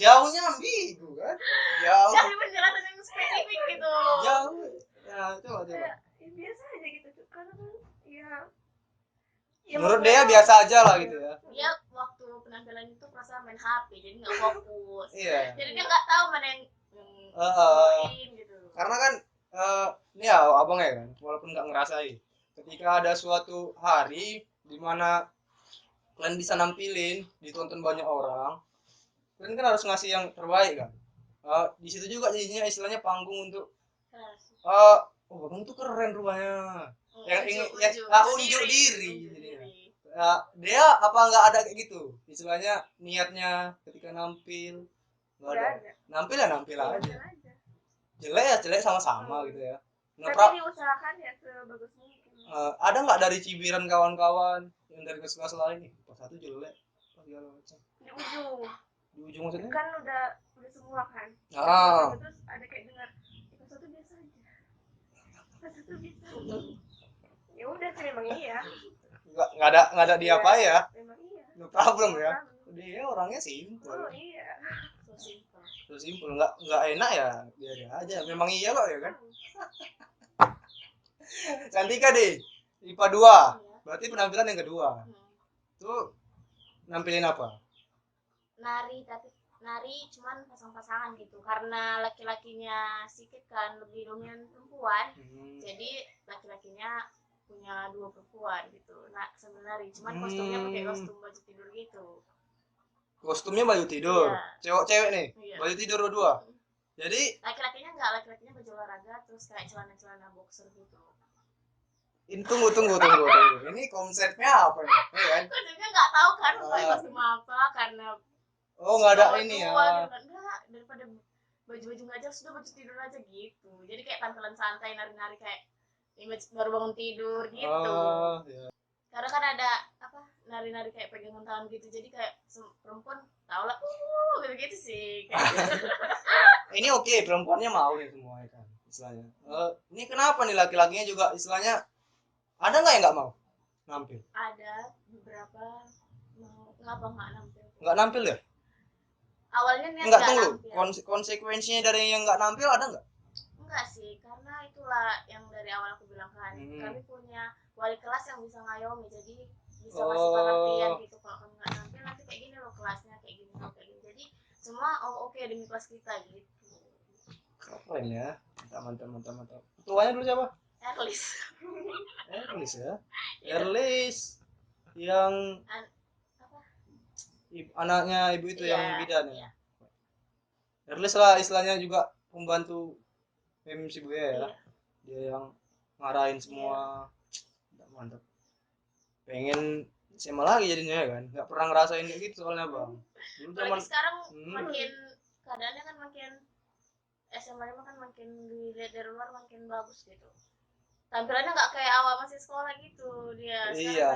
jauhnya ambigu kan? Jauh. Cari penjelasan yang spesifik gitu. Jauh. Ya, coba. Kayak ya biasa aja gitu. Karena kan ya Ya, menurut maksudnya dia biasa aja lah gitu ya. Dia waktu penampilan itu perasaan main HP, jadi nggak fokus. Iya. Jadi dia nggak tahu mana yang Heeh. poin gitu. Karena kan ini ya abang ya kan, walaupun nggak ngerasain, ketika ada suatu hari di mana kalian bisa nampilin ditonton banyak orang, kalian kan harus ngasih yang terbaik kan. Di situ juga jadinya istilahnya panggung untuk oh abang tuh keren rupanya, yang ingin ya unjuk diri. Dia apa nggak ada kayak gitu istilahnya niatnya ketika nampil? Nggak Nggak ada. ada. Nampil ya nampil Ya, aja, udah aja. jelek ya jelek sama-sama gitu ya. Tapi diusahakan ya sebagus mungkin. Ada nggak dari cibiran kawan-kawan yang dari kelas lain nih pas satu jelek pas segala macam Di ujung di ujung maksudnya? kan udah semua kan. Terus ada kayak dengar pas satu biasa aja. Pas satu biasa aja. Ya udah sih memang iya. nggak ada dia apa ya, Memang iya. no problem No ya, problem. dia orangnya simpel. Oh iya. Terus simpel nggak enak ya biarin aja, memang iya kok ya kan. Cantika deh IPA 2 berarti penampilan yang kedua tuh nampilin apa? Nari cuman pasang-pasangan gitu, karena laki-lakinya sedikit kan lebih dominan perempuan, jadi laki-lakinya punya 2 perempuan gitu. Nah sebenarnya cuman kostumnya pakai kostum baju tidur gitu. Kostumnya baju tidur, cewek nih, baju tidur dua. Jadi laki-lakinya baju olahraga terus kayak celana boxer gitu. Tunggu. Ini konsepnya apa ya? Kan? Konsepnya nggak tahu kan pakai kostum apa, karena nggak ada ini ya. Enggak, daripada baju-baju nggak jelas sudah baju tidur aja gitu. Jadi kayak tampilan santai nari-nari kayak baru bangun tidur gitu. Ya. Karena kan ada apa nari-nari kayak pegangan tangan gitu, jadi kayak perempuan tau lah gitu sih kayak gitu. Ini oke, perempuannya mau nih semua ya kan istilahnya. Ini kenapa nih laki-lakinya juga istilahnya ada nggak yang nggak mau nampil? Ada beberapa mau nggak nampil. Nggak nampil ya? Awalnya niat nggak nggak tunggu nampil. Konsekuensinya dari yang nggak nampil ada nggak? Enggak sih, karena itulah yang dari awal aku bilang kan, kami punya wali kelas yang bisa ngayomi, jadi bisa kasih pengertian gitu. Kalau kamu nggak nampil nanti kayak gini loh kelasnya, kayak gini loh kayak gini. Jadi semua oke demi kelas kita gitu. Keren ya, mantap. Ketuanya dulu siapa? Erlis ya. Erlis yang anaknya ibu itu yang bidan ya. Erlis lah istilahnya juga pembantu MC Buya ya. Dia yang ngarahin semua. Mantap. Pengen SMA lagi jadinya ya kan. Nggak pernah ngerasain kayak gitu soalnya bang. Dulu zaman sekarang makin keadaannya kan makin SMA kan makin dilihat dari luar makin bagus gitu. Tampilannya nggak kayak awal masih sekolah gitu dia. Iya.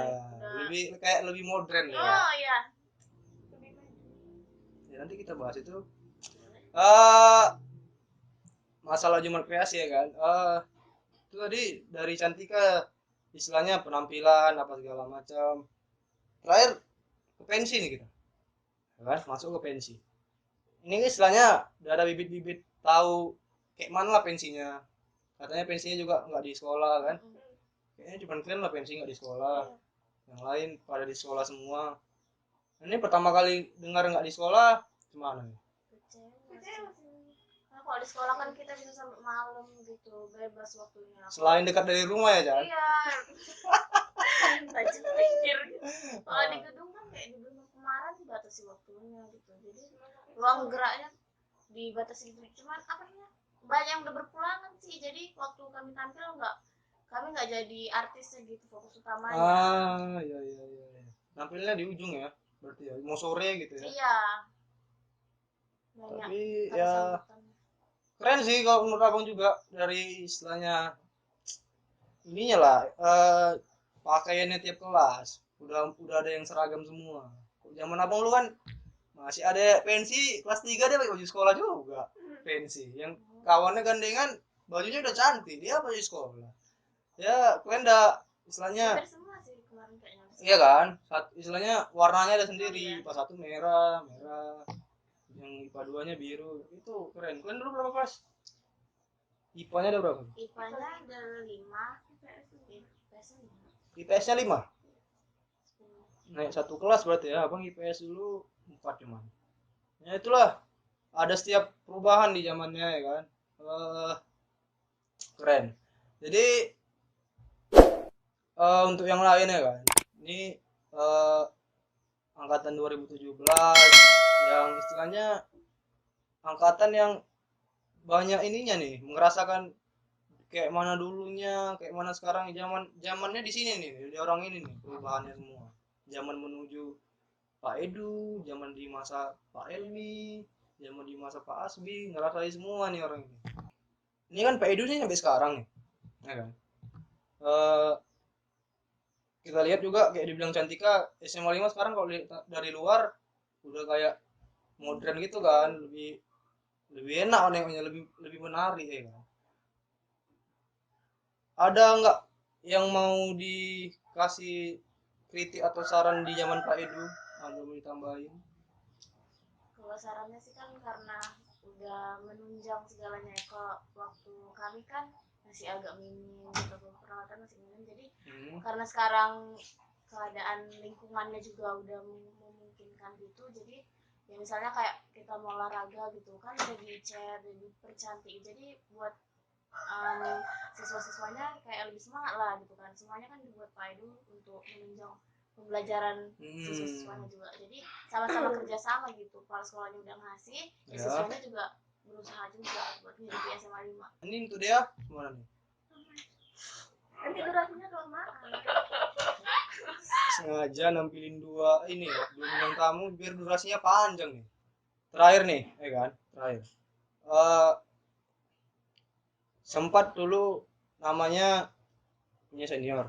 Lebih modern ya. Oh iya. Ya nanti kita bahas itu. Masalah Jumat Kreasi ya kan. Itu tadi dari Cantika istilahnya penampilan apa segala macam. Terakhir ke pensi nih kita. Kan masuk ke pensi. Ini istilahnya udah ada bibit-bibit tahu kayak mana lah pensinya. Katanya pensinya juga nggak di sekolah kan. Kayaknya cuma keren lah pensi nggak di sekolah. Yang lain pada di sekolah semua. Ini pertama kali dengar nggak di sekolah gimana nih? Kalau di sekolah kan kita bisa sampai malam gitu, bebas waktunya. Selain dekat dari rumah ya, Jan? Iya. Rajin mikir gitu. Kalau di gedung kan kayak di gedung kemarin dibatasi waktunya gitu. Jadi ruang geraknya dibatasi gitu. Cuman apa namanya? Banyak yang udah berpulangan sih. Jadi waktu kami tampil kami nggak jadi artisnya gitu, fokus utamanya. Iya. Nampilnya di ujung ya, berarti ya. Mau sore gitu ya. Iya. Tapi ya keren sih kalau menurut abang juga dari istilahnya ininya lah pakaiannya tiap kelas udah ada yang seragam semua. Zaman abang lu kan masih ada pensi kelas 3 dia pakai baju sekolah juga pensi yang kawannya gandengan bajunya udah cantik dia baju sekolah ya kalian udah istilahnya iya kan istilahnya warnanya ada sendiri pas satu merah yang IPA 2 nya biru itu keren. Kalian dulu berapa kelas? IPA nya ada berapa? IPA nya ada 5 IPS nya 5? naik satu kelas berarti ya, abang IPS dulu 4 cuman. Ya itulah, ada setiap perubahan di zamannya ya kan. Keren. Jadi untuk yang lain ya kan, ini angkatan 2017 yang istilahnya angkatan yang banyak ininya nih, merasakan kayak mana dulunya, kayak mana sekarang. Zamannya di sini nih, di orang ini nih perubahannya semua. Zaman menuju Pak Edu, zaman di masa Pak Elmi, zaman di masa Pak Asbi, ngerasain semua nih orang ini. Ini kan Pak Edu nih sampai sekarang nih, ya kan. Kita lihat juga kayak dibilang Cantika, SMA 5 sekarang kalau dari luar udah kayak modern gitu kan, lebih enak nengoknya, lebih menarik ya kan. Ada nggak yang mau dikasih kritik atau saran di zaman Pak Edu? Ada mau ditambahin? Kalau sarannya sih kan karena udah menunjang segalanya ya. Kalau waktu kami kan masih agak minim gitu, peralatan masih minim. Jadi karena sekarang keadaan lingkungannya juga udah memungkinkan gitu, jadi ya misalnya kayak kita mau olahraga gitu kan udah dicat, udah dipercantik, jadi buat siswa-siswanya kayak lebih semangat lah gitu kan. Semuanya kan dibuat Pak Edu untuk menunjang pembelajaran siswa-siswanya juga, jadi sama-sama kerjasama gitu. Kepala sekolahnya udah ngasih, ya siswanya juga berusaha juga buat menghidupi SMA 5. Ini untuk dia gimana nih? Nanti durasinya kelamaan. Sengaja nampilin dua ini ya, dua bintang tamu biar durasinya panjang nih. Terakhir nih, ya kan? Terakhir. Sempat dulu namanya punya senior,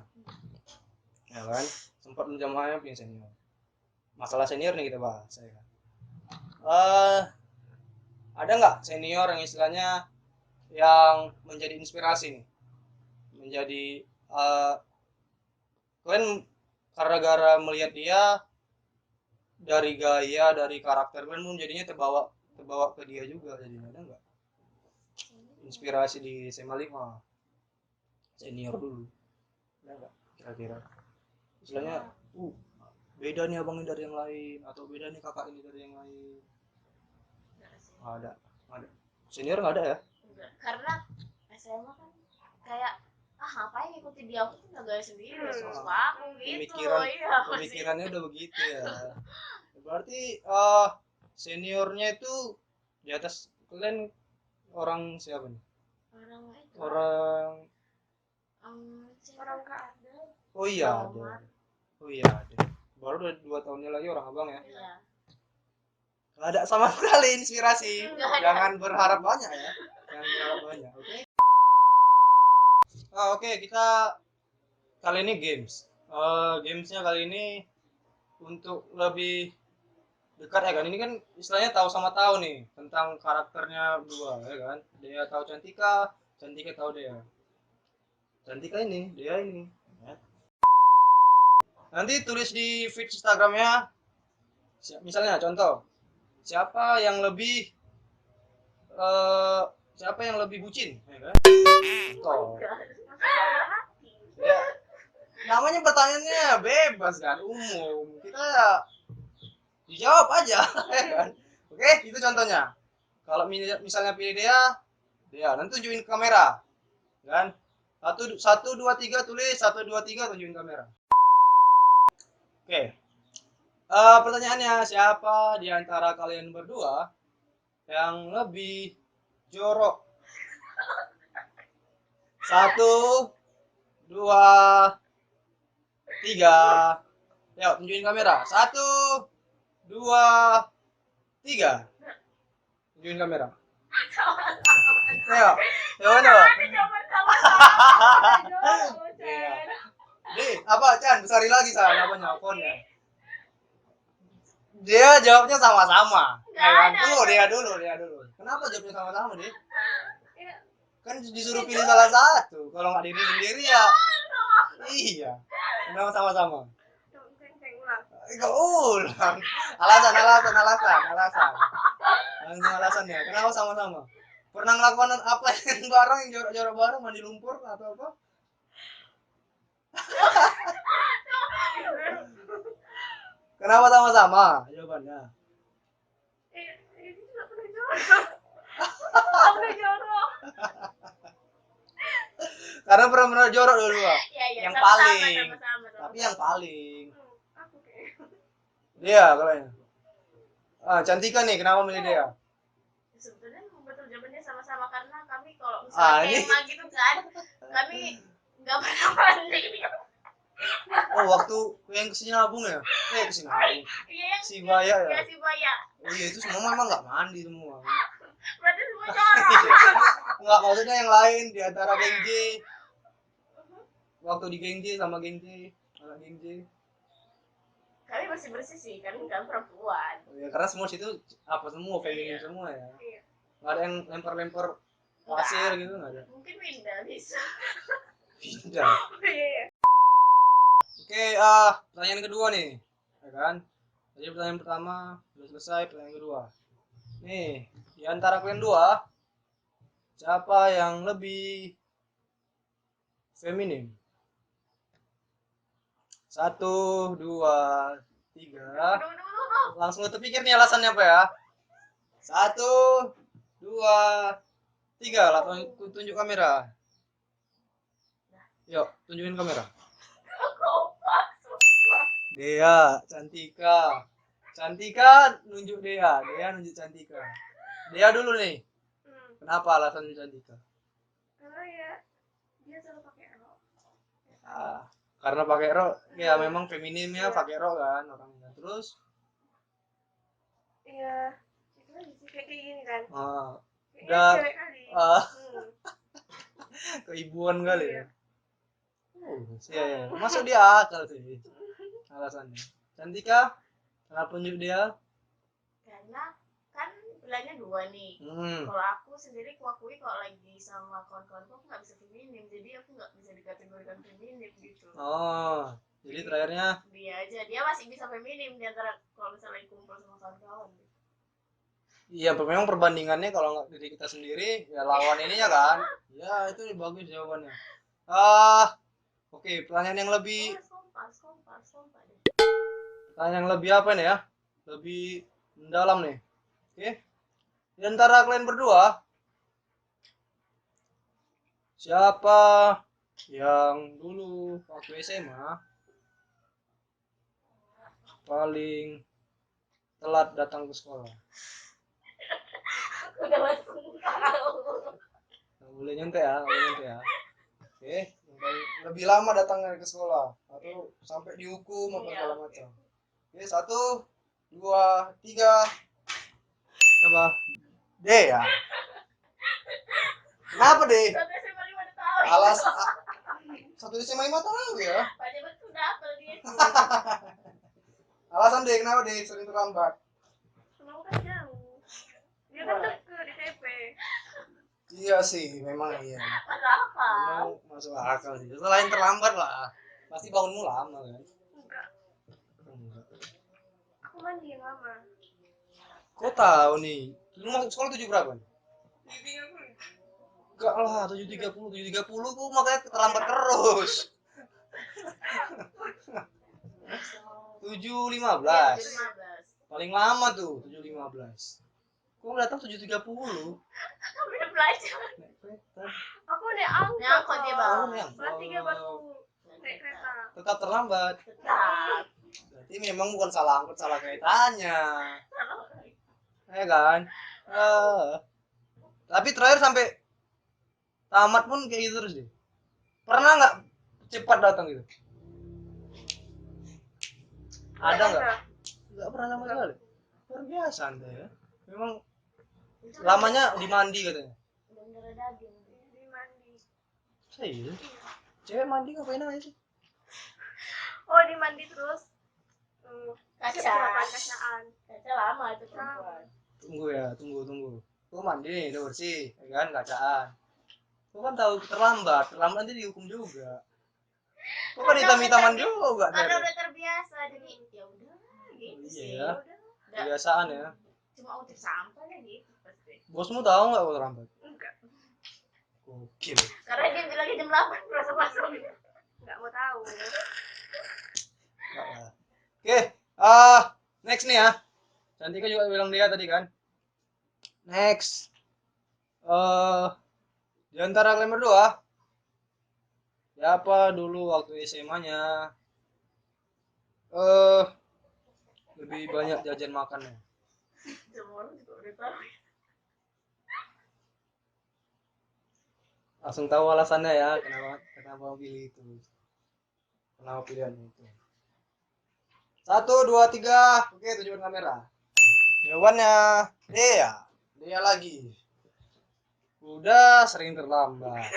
ya kan? Sempat namanya punya senior. Masalah senior nih kita bahas, ya kan? Ada nggak senior yang istilahnya yang menjadi inspirasi nih, menjadi kalian gara-gara melihat dia dari gaya, dari karakter kalian jadinya terbawa ke dia juga, jadinya ada nggak inspirasi di SMA 5 senior dulu, ada nggak kira-kira istilahnya beda nih abang ini dari yang lain, atau beda nih kakak ini dari yang lain? Ada senior nggak ada ya? Enggak, karena SMA kan kayak ngapain ngikutin dia, aku tuh udah gaya sendiri, suka aku gitu. Pemikirannya udah begitu ya. Berarti seniornya itu di atas kalian orang siapa nih? Orang ada. Oh iya ada. Baru 2 tahunnya lagi orang abang ya. Iya. Nggak ada sama sekali inspirasi. Jangan berharap banyak ya. Jangan berharap banyak. Oke. Oke, kita kali ini games. Gamesnya kali ini untuk lebih dekat ya kan. Ini kan istilahnya tahu sama tahu nih tentang karakternya berdua ya kan. Dia tahu Cantika tahu dia. Cantika ini, dia ini. Ya. Nanti tulis di feed Instagramnya. Misalnya contoh, siapa yang lebih bucin, ya kan? Contoh. Ya, namanya pertanyaannya bebas kan, umum. Kita dijawab aja, ya kan? Oke, itu contohnya. Kalau misalnya pilih dia nanti tunjukin kamera, kan? 1 2 3 tulis, 1 2 3 tunjukin kamera. Oke. Pertanyaannya, siapa di antara kalian berdua yang lebih jorok? 1 2 3. Yuk, tunjukin kamera. 1 2 3. Tunjukin kamera. Ayo, mana? Apa Chan? Besari lagi sana namanya akunnya. Dia jawabnya sama-sama. Tunggu dia dulu. Kenapa jawabnya sama-sama, Dik? Kan disuruh pilih salah satu. Kalau nggak diri sendiri ya. Iya. Kenapa sama-sama? Enggak ulang. Alasannya. Kenapa sama-sama? Pernah ngelakukan apa yang bareng, yang jorok-jorok bareng, mandi lumpur atau apa? Kenapa sama-sama? Jawabannya. Ini nggak pernah jorok. Nggak pernah jorok. Karena pernah jorok dulu. Iya, iya, Yang sama-sama, paling. sama-sama. Tapi yang paling. Aku kayak. Dia kalian. Cantika nih, kenapa milih dia? Sebetulnya betul jawabannya sama-sama karena kami kalau Ah, misalnya ini. kemah gitu kan, kami nggak pernah mandi. Oh, waktu yang kesini nabung ya? Kesini nabung. Iya yang Si Baya ya? ya si Baya. Oh iya, itu semua memang nggak mandi semua. Berarti semua jorok. Nggak, maksudnya yang lain di antara geng J. Waktu di geng J sama geng J. Anak geng J. Kami bersih bersih sih kan perempuan. Oh, ya, karena semua situ apa semua, feminin semua ya. Iya. Nggak ada yang lempar-lempar pasir gitu, nggak ada. Mungkin Winda bisa. Tidak. Iya, iya. Oke, pertanyaan kedua nih, ya kan? Jadi pertanyaan pertama sudah selesai, pertanyaan kedua. Nih, di antara kalian dua, siapa yang lebih feminim? 1, 2, 3. Dulu. Langsung terpikir nih alasannya apa ya? 1, 2, 3. Langsung tunjuk kamera. Yuk, tunjukin kamera. Dea, Cantika. Cantika nunjuk Dea, Dea nunjuk Cantika. Dea dulu nih. Kenapa alasan Cantika? Karena ya dia selalu pakai rok. Karena pakai rok, ya memang feminimnya pakai rok kan orangnya. Terus Iya, itu aja sih kayak gini kan. Kayaknya udah cewek kali. keibuan kali ya. Iya. Iya, masuk dia akal sih alasannya. Cantika, kenapa nunjuk dia? Karena kan bilangnya 2 nih. Kalau aku sendiri kuakui kalau lagi sama kawan-kawanku aku nggak bisa feminim, jadi aku nggak bisa dikategorikan feminim gitu. Oh, jadi terakhirnya Dia masih bisa feminim di antara kalau misalnya lagi kumpul sama kawan-kawan. iya, memang perbandingannya kalau nggak diri kita sendiri, ya lawan ininya kan. Ya, itu bagus jawabannya. Oke, pertanyaan yang lebih Kompas deh. pertanyaan yang lebih apa nih ya? Lebih mendalam nih. Oke. Di antara kalian berdua, siapa yang dulu waktu SMA paling telat datang ke sekolah? Udah langsung tahu. Nggak boleh nyontek ya, nggak boleh nyontek ya. Oke, yang paling lebih lama datang ke sekolah atau sampai dihukum apa segala macam. Oke, 1, 2, 3. Coba. D ya. Kenapa deh? Satu SMA 5 udah tahu. Alas 1 SMA 5 tahun ya. Pak Jabat sudah hafal dia. Alasan deh kenapa deh sering terlambat? Kenapa kan jauh? Dia kan deket di TP. Iya sih, memang iya. Masa apa? Memang masuk akal sih. Selain terlambat lah, pasti bangunmu lama kan? Enggak. Enggak. Aku mandi yang lama. Kok tahu nih? Lu masuk sekolah 7 berapa? Jadi aku ya. Enggak lah, 7.30. 7.30 kok makanya terlambat terus. 7.15. 15. Paling lama tuh 7.15. Kok datang 7.30? Kamu udah belajar. Naik kereta. Aku naik angkot. Naik angkot dia, Bang. Oh, naik Kelas 3 baru angkot. naik kereta. Tetap terlambat. Tetap. Berarti memang bukan salah angkot, salah keretanya. Ya kan? Tapi terakhir sampai tamat pun kayak gitu terus deh. Pernah nggak cepat datang gitu? Ada nggak? Nggak pernah sama sekali. Luar biasa Anda ya. Memang lamanya di mandi katanya. Bener daging. Di mandi. Serius? Cewek mandi ngapain aja sih? Oh, di mandi terus. Kaca. Kacaan. Kaca lama itu perempuan. Tunggu ya, tunggu. Kok mandi nih, udah bersih, ya kan, kacaan. Kok kan tahu terlambat nanti dihukum juga. Kok kan hitam-hitaman juga, Karena Ter? udah terbiasa jadi ya udah gitu Iya sih. ya. Udah. Kebiasaan ya. Cuma ngutip sampah ya gitu pasti. Bosmu tahu nggak kok terlambat? Enggak. Gokil. Karena dia bilangnya jam 8 masuk. Enggak mau tahu. Nggak lah. Oke, Next nih ya. Cantika juga bilang dia tadi kan. Next. Di antara kalian berdua, siapa dulu waktu SMA-nya lebih banyak jajan makannya? Semua orang juga udah tahu. Langsung tahu alasannya ya, kenapa pilih itu. Kenapa pilihan itu. 1, 2, 3. Oke, tunjukkan kamera. Jawabannya Dea lagi. Udah sering terlambat.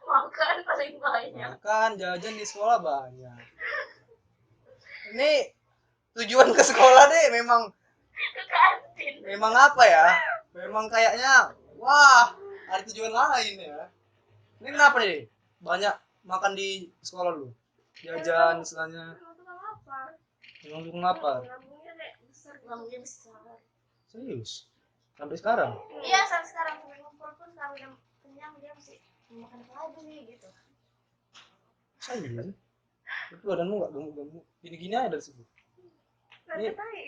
Makan paling banyak. Makan jajan di sekolah banyak. Ini tujuan ke sekolah deh memang Ke kantin. memang apa ya? Memang kayaknya wah, ada tujuan lain ya. Ini kenapa nih? Banyak makan di sekolah lu. Jajan istilahnya. Emang tukang lapar. Memang dukung lapar. Lambungnya kayak besar gitu. Lambungnya besar. Serius. Sampai sekarang. Iya, sampai sekarang sampai ngumpul pun kalau udah kenyang dia masih mau makan apa lagi nih gitu. Serius. Itu badanmu nggak gemuk-gemuk. Gini-gini aja dari situ. Rasa tai.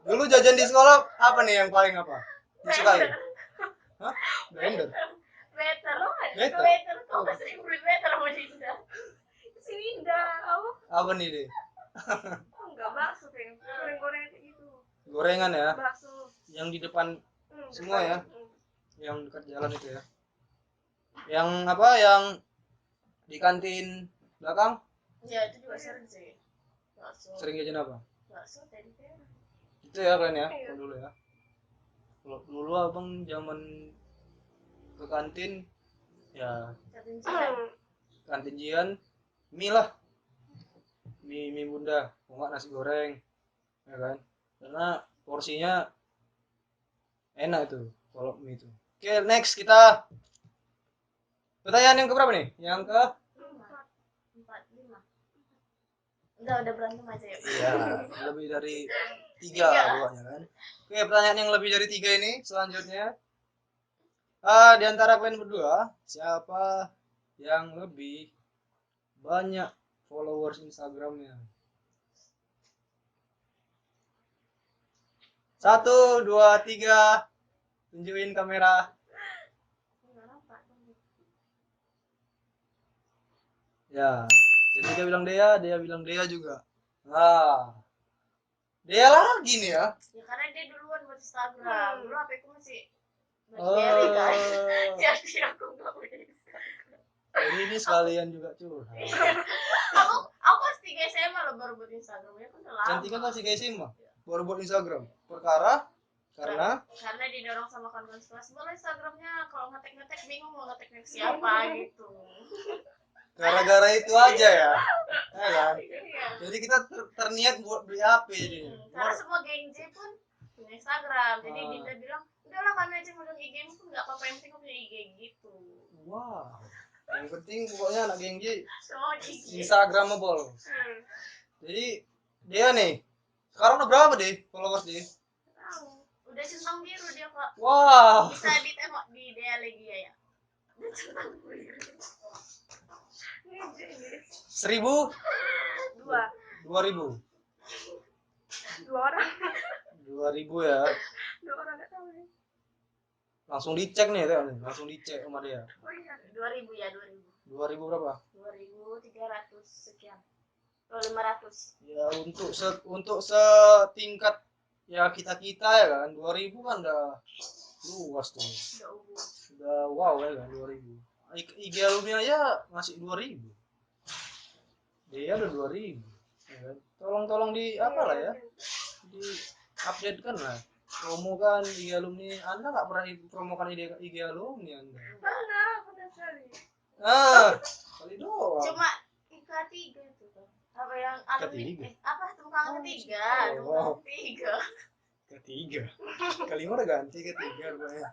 Dulu jajan di sekolah apa nih yang paling apa? Disukai? Hah? Blender. Better. Better? Better. Kok gak sering beli better sama Dinda? Si Winda, apa? Apa nih deh? Oh, enggak bakso kayak goreng-goreng kayak gitu. Gorengan ya. Bakso. Yang di depan semua ya? Yang dekat jalan itu ya. Yang apa? Yang di kantin belakang Ya itu juga sering sih. Bakso. sering jajan apa? Bakso tempe. Itu ya kalian ya, Iya. kalau dulu ya. Kalau dulu abang zaman ke kantin ya Kantin Jian. kantin Jian mie lah, mie bunda, enggak nasi goreng, ya kan? Karena porsinya enak itu kalau mie itu. Oke, next kita pertanyaan yang keberapa nih? Yang ke 4, 5. Udah berantem aja ya. iya, lebih dari 3 buahnya kan. Oke, pertanyaan yang lebih dari 3 ini selanjutnya. Di antara kalian berdua, siapa yang lebih banyak followers Instagramnya? 1, 2, 3. Tunjukin kamera. Enggak nampak. Ya, jadi dia bilang Dea juga. Nah, Dea lagi nih ya. Ya karena dia duluan buat Instagram. Dulu HP ku masih Oh, BlackBerry kan. Jadi aku nggak punya Instagram. jadi ini sekalian juga curhat. Aku pas 3 SMA loh baru buat Instagram ya kan udah lama. Cantik kan masih kayak SMA, baru buat Instagram. Karena Karena didorong sama kawan-kawan sekelas, boleh Instagramnya kalau ngetek bingung mau ngetek siapa gitu. gara-gara itu aja ya. Ya kan? Iya. Jadi kita terniat buat beli HP jadinya. Karena semua geng J pun punya Instagram. Jadi Ah. Dinda bilang, udahlah kami aja megang IG pun nggak apa-apa yang penting aku punya IG gitu. Wow. Yang penting pokoknya anak geng J Semua IG. Instagramable. Jadi dia nih sekarang udah berapa deh followers dia? Tahu. Udah centang biru dia kok. Wow. Bisa ditengok di Dea Legia ya. Udah centang biru. 1.000? 2.000? 2 orang. 2.000 ya. 2 orang nggak tahu nih. Langsung dicek nih Teo nih. Langsung dicek sama dia. Oh iya. 2000 ya 2000. 2.000 berapa? 2300 sekian. Oh 500. Ya untuk setingkat ya kita ya kan 2.000 kan udah luas tuh. Udah ubu. Udah wow ya kan 2.000. IG alumni aja masih 2.000. Dia udah 2.000. Ya kan? Tolong di apa lah ya? Di update kan lah. Promo kan IG alumni. Anda nggak pernah promokan IG alumni Anda. Pernah sekali. Kali doang. Cuma IK3 itu kan. Apa yang alumni Ketiga? apa tunggang ketiga, Oh. tunggang ketiga. Ketiga. Kelima udah ganti ketiga rupanya.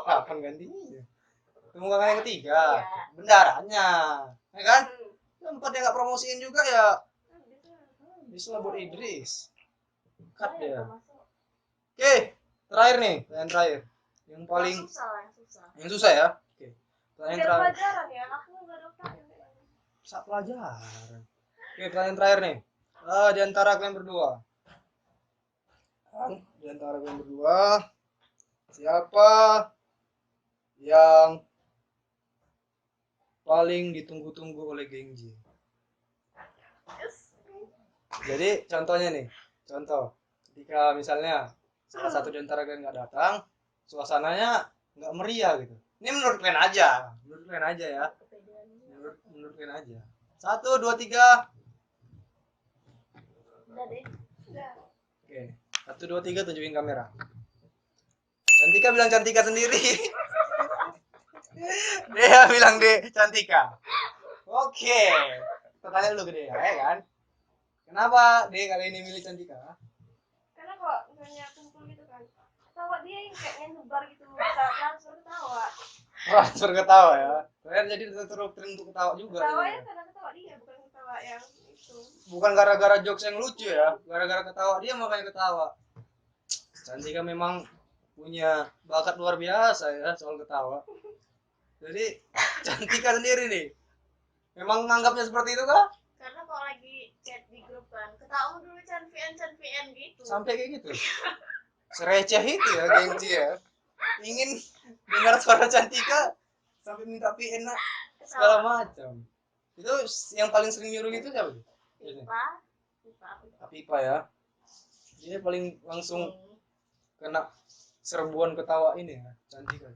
Kapan gantinya? Tunggangan yang ketiga. Iya. Bendarannya. Ya kan? Tempat yang nggak promosiin juga ya. Bisa buat Idris. Cut dia. Oke, terakhir nih, yang terakhir. Yang paling Yang susah lah, yang susah. yang susah ya. Oke. Pertanyaan Biar terakhir. pelajaran ya, aku nggak ada otak. Sak pelajaran. Oke, pertanyaan terakhir nih. Di antara kalian berdua. Di antara kalian berdua, siapa yang paling ditunggu-tunggu oleh Genji? Jadi contohnya nih, contoh ketika misalnya salah satu di antara kalian nggak datang, suasananya nggak meriah gitu. Ini menurut kalian aja ya. Menurut kalian aja. 1, 2, 3. Udah deh. Udah. Oke, 1, 2, 3 tunjukin kamera. Cantika bilang Cantika sendiri. Dia bilang deh Cantika. Oke, pertanyaan lu gede ya kan? Kenapa dia kali ini milih Cantika? Karena kok misalnya kumpul gitu kan, tawa dia yang kayak nyebar gitu, bisa transfer ketawa. Transfer ketawa ya. Kalian jadi tertren untuk ketawa juga. Ketawa Ya. ya karena ketawa dia, bukan ketawa yang itu. Bukan gara-gara jokes yang lucu ya, gara-gara ketawa dia makanya ketawa. Cantika memang punya bakat luar biasa ya soal ketawa. Jadi Cantika sendiri nih, memang menganggapnya seperti itu kah? Karena kalau lagi chat di grup kan, ketawa dulu Chan VN gitu. Sampai kayak gitu. Sereceh itu ya Genji ya. Ingin dengar suara Cantika sampai minta PN segala macam. Itu yang paling sering nyuruh itu siapa? Pipa. Apipa ya. Dia paling langsung kena serbuan ketawa ini ya, Cantika.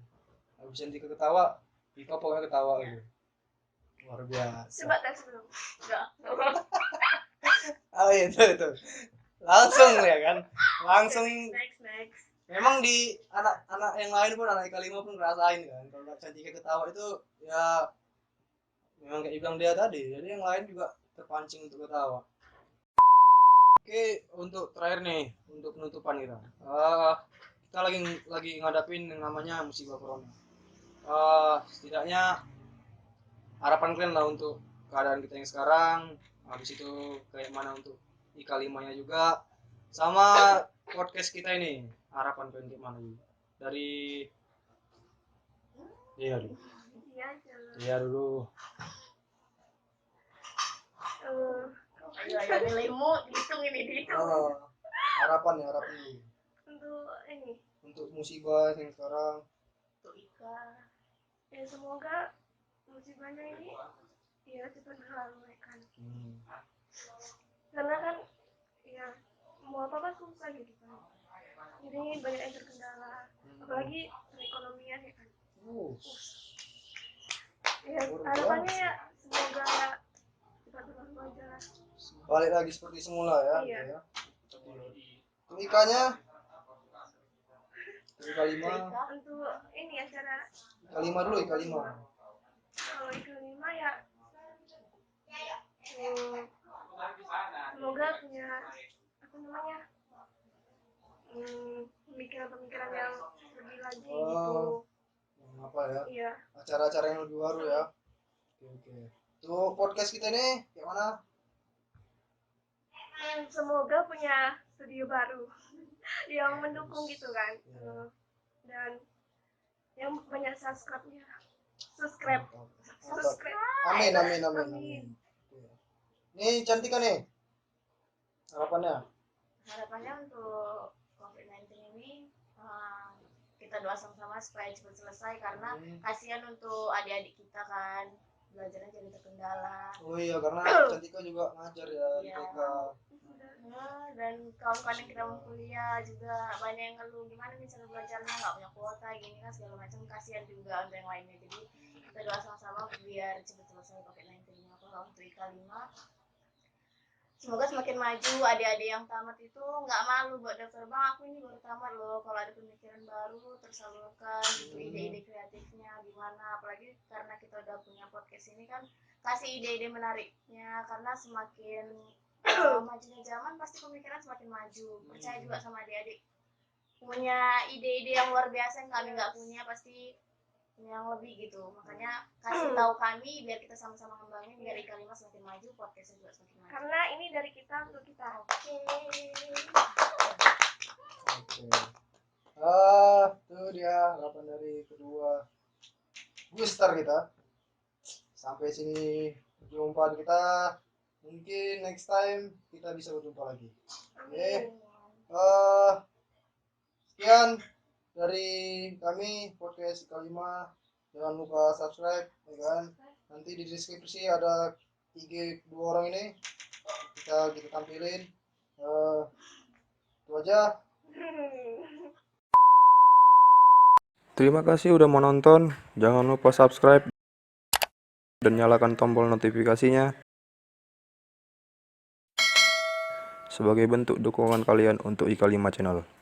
Habis Cantika ketawa, Pipa pokoknya ketawa gitu. Luar biasa. Coba tes dulu. Enggak. Oh iya itu. Langsung ya kan. Langsung Next. memang di anak-anak yang lain pun anak IK 5 pun ngerasain kan. Kalau Cantika ketawa itu ya memang kayak bilang dia tadi. Jadi yang lain juga terpancing untuk ketawa. Oke, untuk terakhir nih, untuk penutupan kita. Kita lagi ngadapin yang namanya musibah corona. Setidaknya harapan kalian lah untuk keadaan kita yang sekarang, habis itu kayak mana untuk IK 5-nya juga, sama podcast kita ini, harapan kalian kayak mana juga. Dari dia dulu. Dia dulu. Ayo nilaimu dihitung. Harapan dulu. Untuk ini, Untuk musibah yang sekarang. Untuk Ika. ya semoga musibahnya ini ya cepat berlalu ya kan. Karena kan ya mau apa susah gitu kan. Jadi banyak yang terkendala, apalagi perekonomian ya kan. Ya harapannya ya semoga cepat berlalu aja. Balik lagi seperti semula ya. Iya. Gitu ya. Untuk IK-nya IK 5. Untuk ini acara IK 5 dulu, IK 5. kalau IK 5 ya semoga punya apa namanya pemikiran-pemikiran yang lebih lagi gitu. Apa ya? Iya. Acara-acara yang lebih baru ya. Oke. Tuh podcast kita ini kayak mana? Semoga punya studio baru yang mendukung gitu kan. Dan yang banyak subscribe-nya. Subscribe. Amin. Nih Cantika nih. Harapannya? Harapannya untuk COVID-19 ini kita doa sama-sama supaya cepat selesai karena kasihan untuk adik-adik kita kan belajarnya jadi terkendala. Oh iya karena Cantika juga ngajar ya di TK. Dan kawan-kawan yang kita mau kuliah juga banyak yang ngeluh gimana nih cara belajarnya nggak punya kuota gini kan segala macam, kasihan juga untuk yang lainnya. Jadi kita doa sama-sama biar cepat selesai COVID-19 ini. Kalau untuk IK 5 semoga semakin maju, adik-adik yang tamat itu nggak malu buat daftar, bang aku ini baru tamat loh, kalau ada pemikiran baru tersalurkan gitu, ide-ide kreatifnya gimana, apalagi karena kita udah punya podcast ini kan kasih ide-ide menariknya, karena semakin majunya zaman pasti pemikiran semakin maju. Percaya juga sama adik-adik punya ide-ide yang luar biasa yang kami nggak punya, pasti yang lebih gitu, makanya kasih tahu kami biar kita sama-sama ngembangin biar IK 5 semakin maju, podcastnya juga semakin maju. Karena ini dari kita untuk kita. Oke. Itu dia harapan dari kedua booster kita. Sampai sini perjumpaan kita. Mungkin next time kita bisa berjumpa lagi. Oke. Sekian dari kami podcast Kalima. Jangan lupa subscribe, ya kan? Nanti di deskripsi ada IG dua orang ini kita tampilin. Itu aja. Terima kasih udah menonton. Jangan lupa subscribe dan nyalakan tombol notifikasinya sebagai bentuk dukungan kalian untuk Ika 5 Channel.